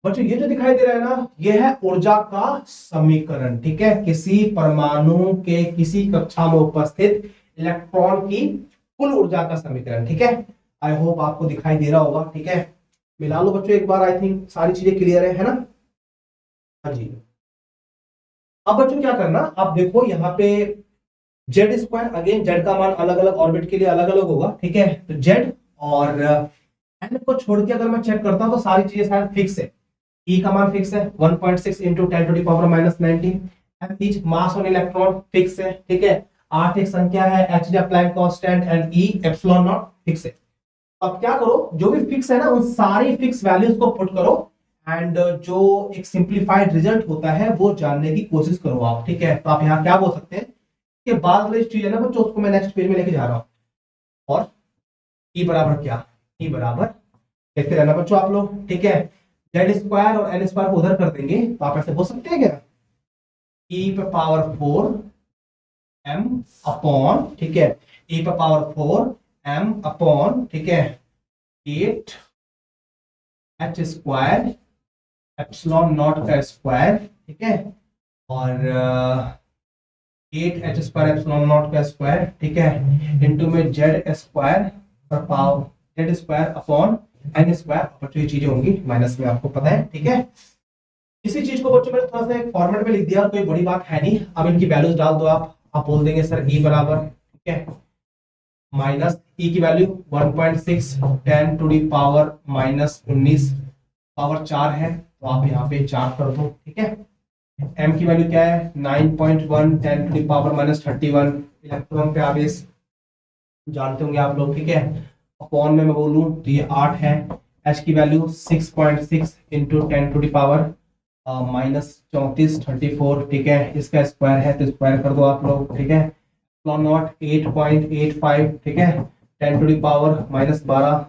बच्चों ये जो दिखाई दे रहा है ना, ये है ऊर्जा का समीकरण, ठीक है, किसी परमाणु के किसी कक्षा में उपस्थित इलेक्ट्रॉन की कुल ऊर्जा का समीकरण, ठीक है। आई होप आपको दिखाई दे रहा होगा, ठीक है। मिला लो बच्चों एक बार, आई थिंक सारी चीजें क्लियर है ना। हाँ जी, अब बच्चों क्या करना, आप देखो यहाँ पे जेड स्क्वायर, अगेन जेड का मान अलग अलग ऑर्बिट के लिए अलग अलग होगा, ठीक है। तो जेड और एन को छोड़ के अगर मैं चेक करता हूं तो सारी चीजें शायद फिक्स है। ई का मान फिक्स है 1.6 into 10 to the power minus 19, m is mass on electron fix है, ठीक है। 8 एक संख्या है, h is Planck constant, and e epsilon naught fix है। अब क्या करो, जो भी फिक्स है ना उन सारी फिक्स वैल्यूज को पुट करो, एंड जो एक सिंपलीफाइड रिजल्ट होता है वो जानने की कोशिश करो आप, ठीक है। तो आप यहाँ क्या बोल सकते हैं कि बाद वाली चीज है ना बच्चों, उसको मैं नेक्स्ट पेज में लेके जा रहा हूँ। और ई बराबर क्या, ई बराबर देखते रहना बच्चों आप लोग, ठीक है। जेड स्क्वायर और एन स्क्वायर को उधर कर देंगे तो आप ऐसे बोल सकते हैं क्या, ई पे पावर 4 एम अपॉन, ठीक है, ई पे पावर 4 एम अपॉन, ठीक है, 8 एच स्क्वायर एप्सिलॉन नॉट का स्क्वायर, ठीक है, और 8 एच स्क्वायर एप्सिलॉन नॉट का स्क्वायर, ठीक है, इनटू में जेड स्क्वायर पर power z square upon n square, बच्चों ये चीजें होंगी माइनस में, आपको पता है, ठीक है। इसी चीज को बच्चों मैंने थोड़ा सा एक फॉर्मेट में लिख दिया, कोई बड़ी बात है नहीं। अब इनकी वैल्यूज डाल दो आप बोल देंगे सर ई बराबर, ठीक है, माइनस ई की value 1.6 10 to the power minus 19 power 4 है, तो आप यहाँ पे 4 कर दो, ठीक है। एम की वैल्यू क्या है 9.1 10 to the power minus 31 electron पे आवेश जानते होंगे आप लोग, ठीक है। अपॉन में मैं बोलूं तो ये 8 है, एच की value 6.6 into 10 to the power minus 34 34, ठीक है, इसका स्क्वायर है तो स्क्वायर कर दो आप लोग, ठीक है। नॉट 8.85, ठीक है, 10 to the power minus 12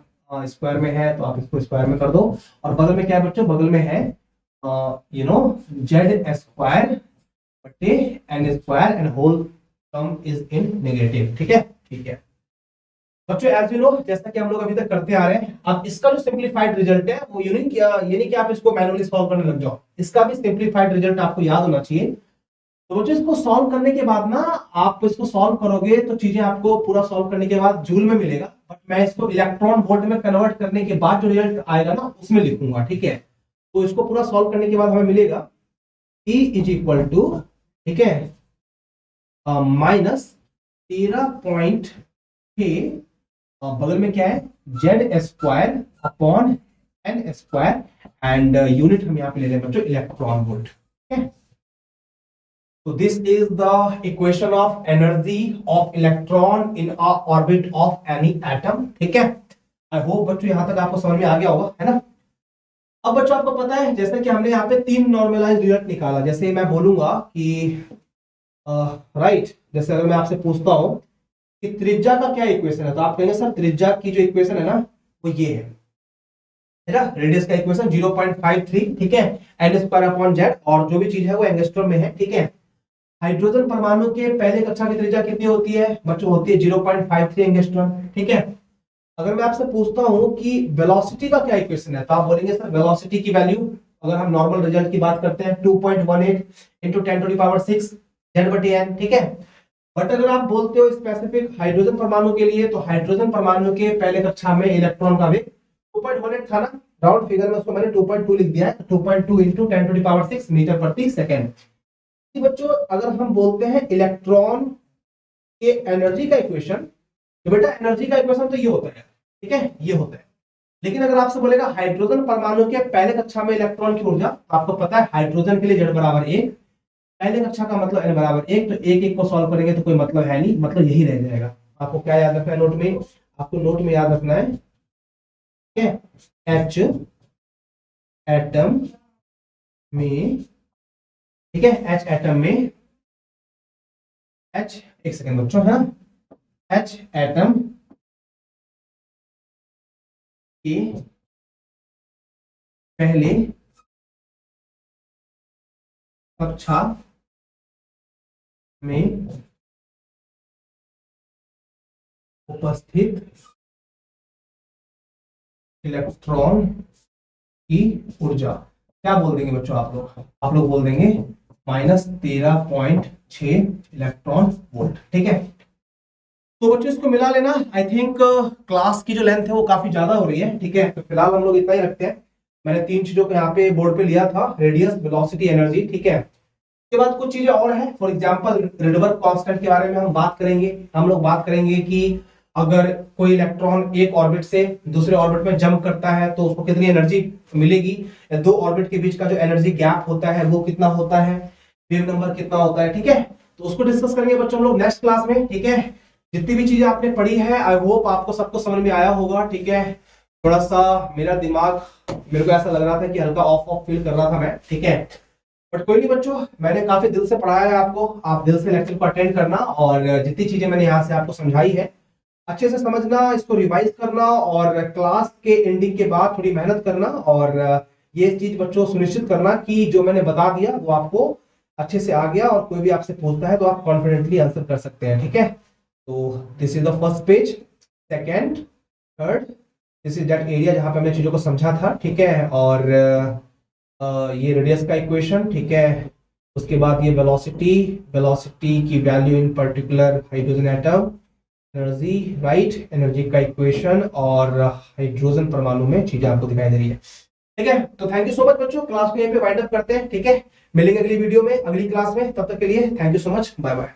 square में है तो आप इसको स्क्वायर में कर दो। और बगल में क्या है बच्चों, बगल में है जेड स्क्वायर बटे n square and whole term is in negative, ठीक है, ठीक है। बच्चों एज यू नो, जैसा कि हम लोग अभी तक करते आ रहे हैं, अब इसका जो सिंपलीफाइड रिजल्ट है वो ये नहीं कि आप इसको मैनुअली सॉल्व करने लग जाओ, इसका भी सिंपलीफाइड रिजल्ट आपको याद होना चाहिए। तो बच्चों इसको सॉल्व करने के बाद ना, आप इसको सॉल्व करोगे तो चीजें आपको पूरा सॉल्व करने के बाद जूल में मिलेगा, बट मैं इसको इलेक्ट्रॉन वोल्ट में कन्वर्ट करने के बाद जो रिजल्ट आएगा ना उसमें लिखूंगा, ठीक है। तो इसको पूरा सॉल्व करने के बाद हमें मिलेगा E इज इक्वल टू, ठीक है, माइनस 13.6, बगल में क्या है z square upon n square, and unit हम यहाँ पे ले रहे हैं बच्चों इलेक्ट्रॉन वोल्ट, ठीक है। So this is the equation of energy of electron in a orbit of any atom, ठीक है। I hope बच्चों यहां तक आपको समझ में आ गया होगा, है ना। अब बच्चों आपको पता है जैसे कि हमने यहाँ पे 3 नॉर्मलाइज्ड रिजल्ट निकाला, जैसे मैं बोलूंगा कि राइट, जैसे अगर मैं आपसे पूछता हूं कि त्रिज्या का क्या इक्वेशन है, तो आप कहेंगे सर त्रिज्या की जो इक्वेशन है ना वो ये है ना, रेडियस का इक्वेशन 0.53, ठीक है, एन स्क्वायर अपॉन जेड, और जो भी चीज है वो एंगस्ट्रॉम में है, ठीक है। हाइड्रोजन परमाणु के पहले कक्षा की त्रिज्या कितनी होती है बच्चों, होती है 0.53 एंगस्ट्रॉम, ठीक है। अगर मैं आपसे पूछता हूं कि वेलोसिटी का क्या इक्वेशन है, तो आप बोलेंगे सर वेलोसिटी की वैल्यू, अगर हम नॉर्मल रिजल्ट की बात करते हैं 2.18 into 10 to the power 6 z बटे एन, ठीक है। बट अगर आप बोलते हो स्पेसिफिक हाइड्रोजन परमाणु के लिए, तो हाइड्रोजन परमाणु के पहले कक्षा में इलेक्ट्रॉन का वेग 2.18 था ना, राउंड फिगर में उसको मैंने 2.2 लिख दिया है, 2.2 into 10 to the power 6 metre प्रति सेकंड। बच्चों अगर हम बोलते हैं इलेक्ट्रॉन ये एनर्जी का इक्वेशन, तो बेटा एनर्जी का इक्वेशन तो ये होता है, ठीक है, ये होता है। लेकिन अगर आपसे बोलेगा हाइड्रोजन परमाणु के पहले कक्षा में इलेक्ट्रॉन की ऊर्जा, आपको पता है हाइड्रोजन के लिए Z बराबर 1, पहले कक्षा का मतलब N बराबर 1, तो एक एक को सॉल्व करेंगे तो कोई मतलब है नहीं, मतलब यही रह जाएगा। आपको क्या याद रखना है नोट में, आपको नोट में याद रखना है, ठीक है, H एटम में, ठीक है, H एटम में, H, एक सेकंड बच्चों, हाँ, H एटम के पहले कक्षा में उपस्थित इलेक्ट्रॉन की ऊर्जा क्या बोल देंगे बच्चों आप लोग बोल देंगे -13.6 इलेक्ट्रॉन वोल्ट, ठीक है। तो बच्चों इसको मिला लेना, आई थिंक क्लास की जो लेंथ है वो काफी ज्यादा हो रही है, ठीक है, तो फिलहाल हम लोग इतना ही रखते हैं। मैंने 3 चीजों को यहाँ पे बोर्ड पे लिया था, रेडियस, वेलोसिटी, एनर्जी, ठीक है। उसके बाद कुछ चीजें और है, फॉर एग्जांपल रिडबर्ग कांस्टेंट के बारे में हम बात करेंगे। हम लोग बात करेंगे कि अगर कोई इलेक्ट्रॉन एक ऑर्बिट से दूसरे ऑर्बिट में जंप करता है तो उसको कितनी एनर्जी मिलेगी, या दो ऑर्बिट के बीच का जो एनर्जी गैप होता है वो कितना होता है, वेव नंबर कितना होता है, ठीक है। तो उसको डिस्कस करेंगे बच्चों हम लोग नेक्स्ट क्लास में, ठीक है। जितनी भी चीजें आपने पढ़ी है आई होप आपको सबको समझ में आया होगा, ठीक है। थोड़ा सा मेरा दिमाग, मेरे को ऐसा लग रहा था कि हल्का ऑफ ऑफ फील कर रहा था मैं, ठीक है, बट कोई नहीं बच्चों, मैंने काफी दिल से पढ़ाया है आपको, आप दिल से लेक्चर को अटेंड करना, और जितनी चीजें मैंने यहाँ से आपको समझाई है अच्छे से समझना, इसको रिवाइज करना, और क्लास के एंडिंग के बाद थोड़ी मेहनत करना, और ये चीज बच्चों सुनिश्चित करना कि जो मैंने बता दिया वो आपको अच्छे से आ गया, और कोई भी आपसे पूछता है तो आप कॉन्फिडेंटली आंसर कर सकते हैं, ठीक है। तो this is the first page, second, third, this is that area जहां पे हमने चीजों को समझा था, ठीक है। और ये रेडियस का इक्वेशन, ठीक है। उसके बाद ये वेलोसिटी की value in particular hydrogen atom, energy, right, energy का इक्वेशन, और हाइड्रोजन परमाणु में चीजें आपको दिखाई दे रही है, ठीक है। तो थैंक यू सो मच बच्चों, क्लास को यहीं पे वाइंड अप करते हैं, ठीक है। मिलेंगे अगली वीडियो में, अगली क्लास में, तब तक के लिए thank you so much, bye bye.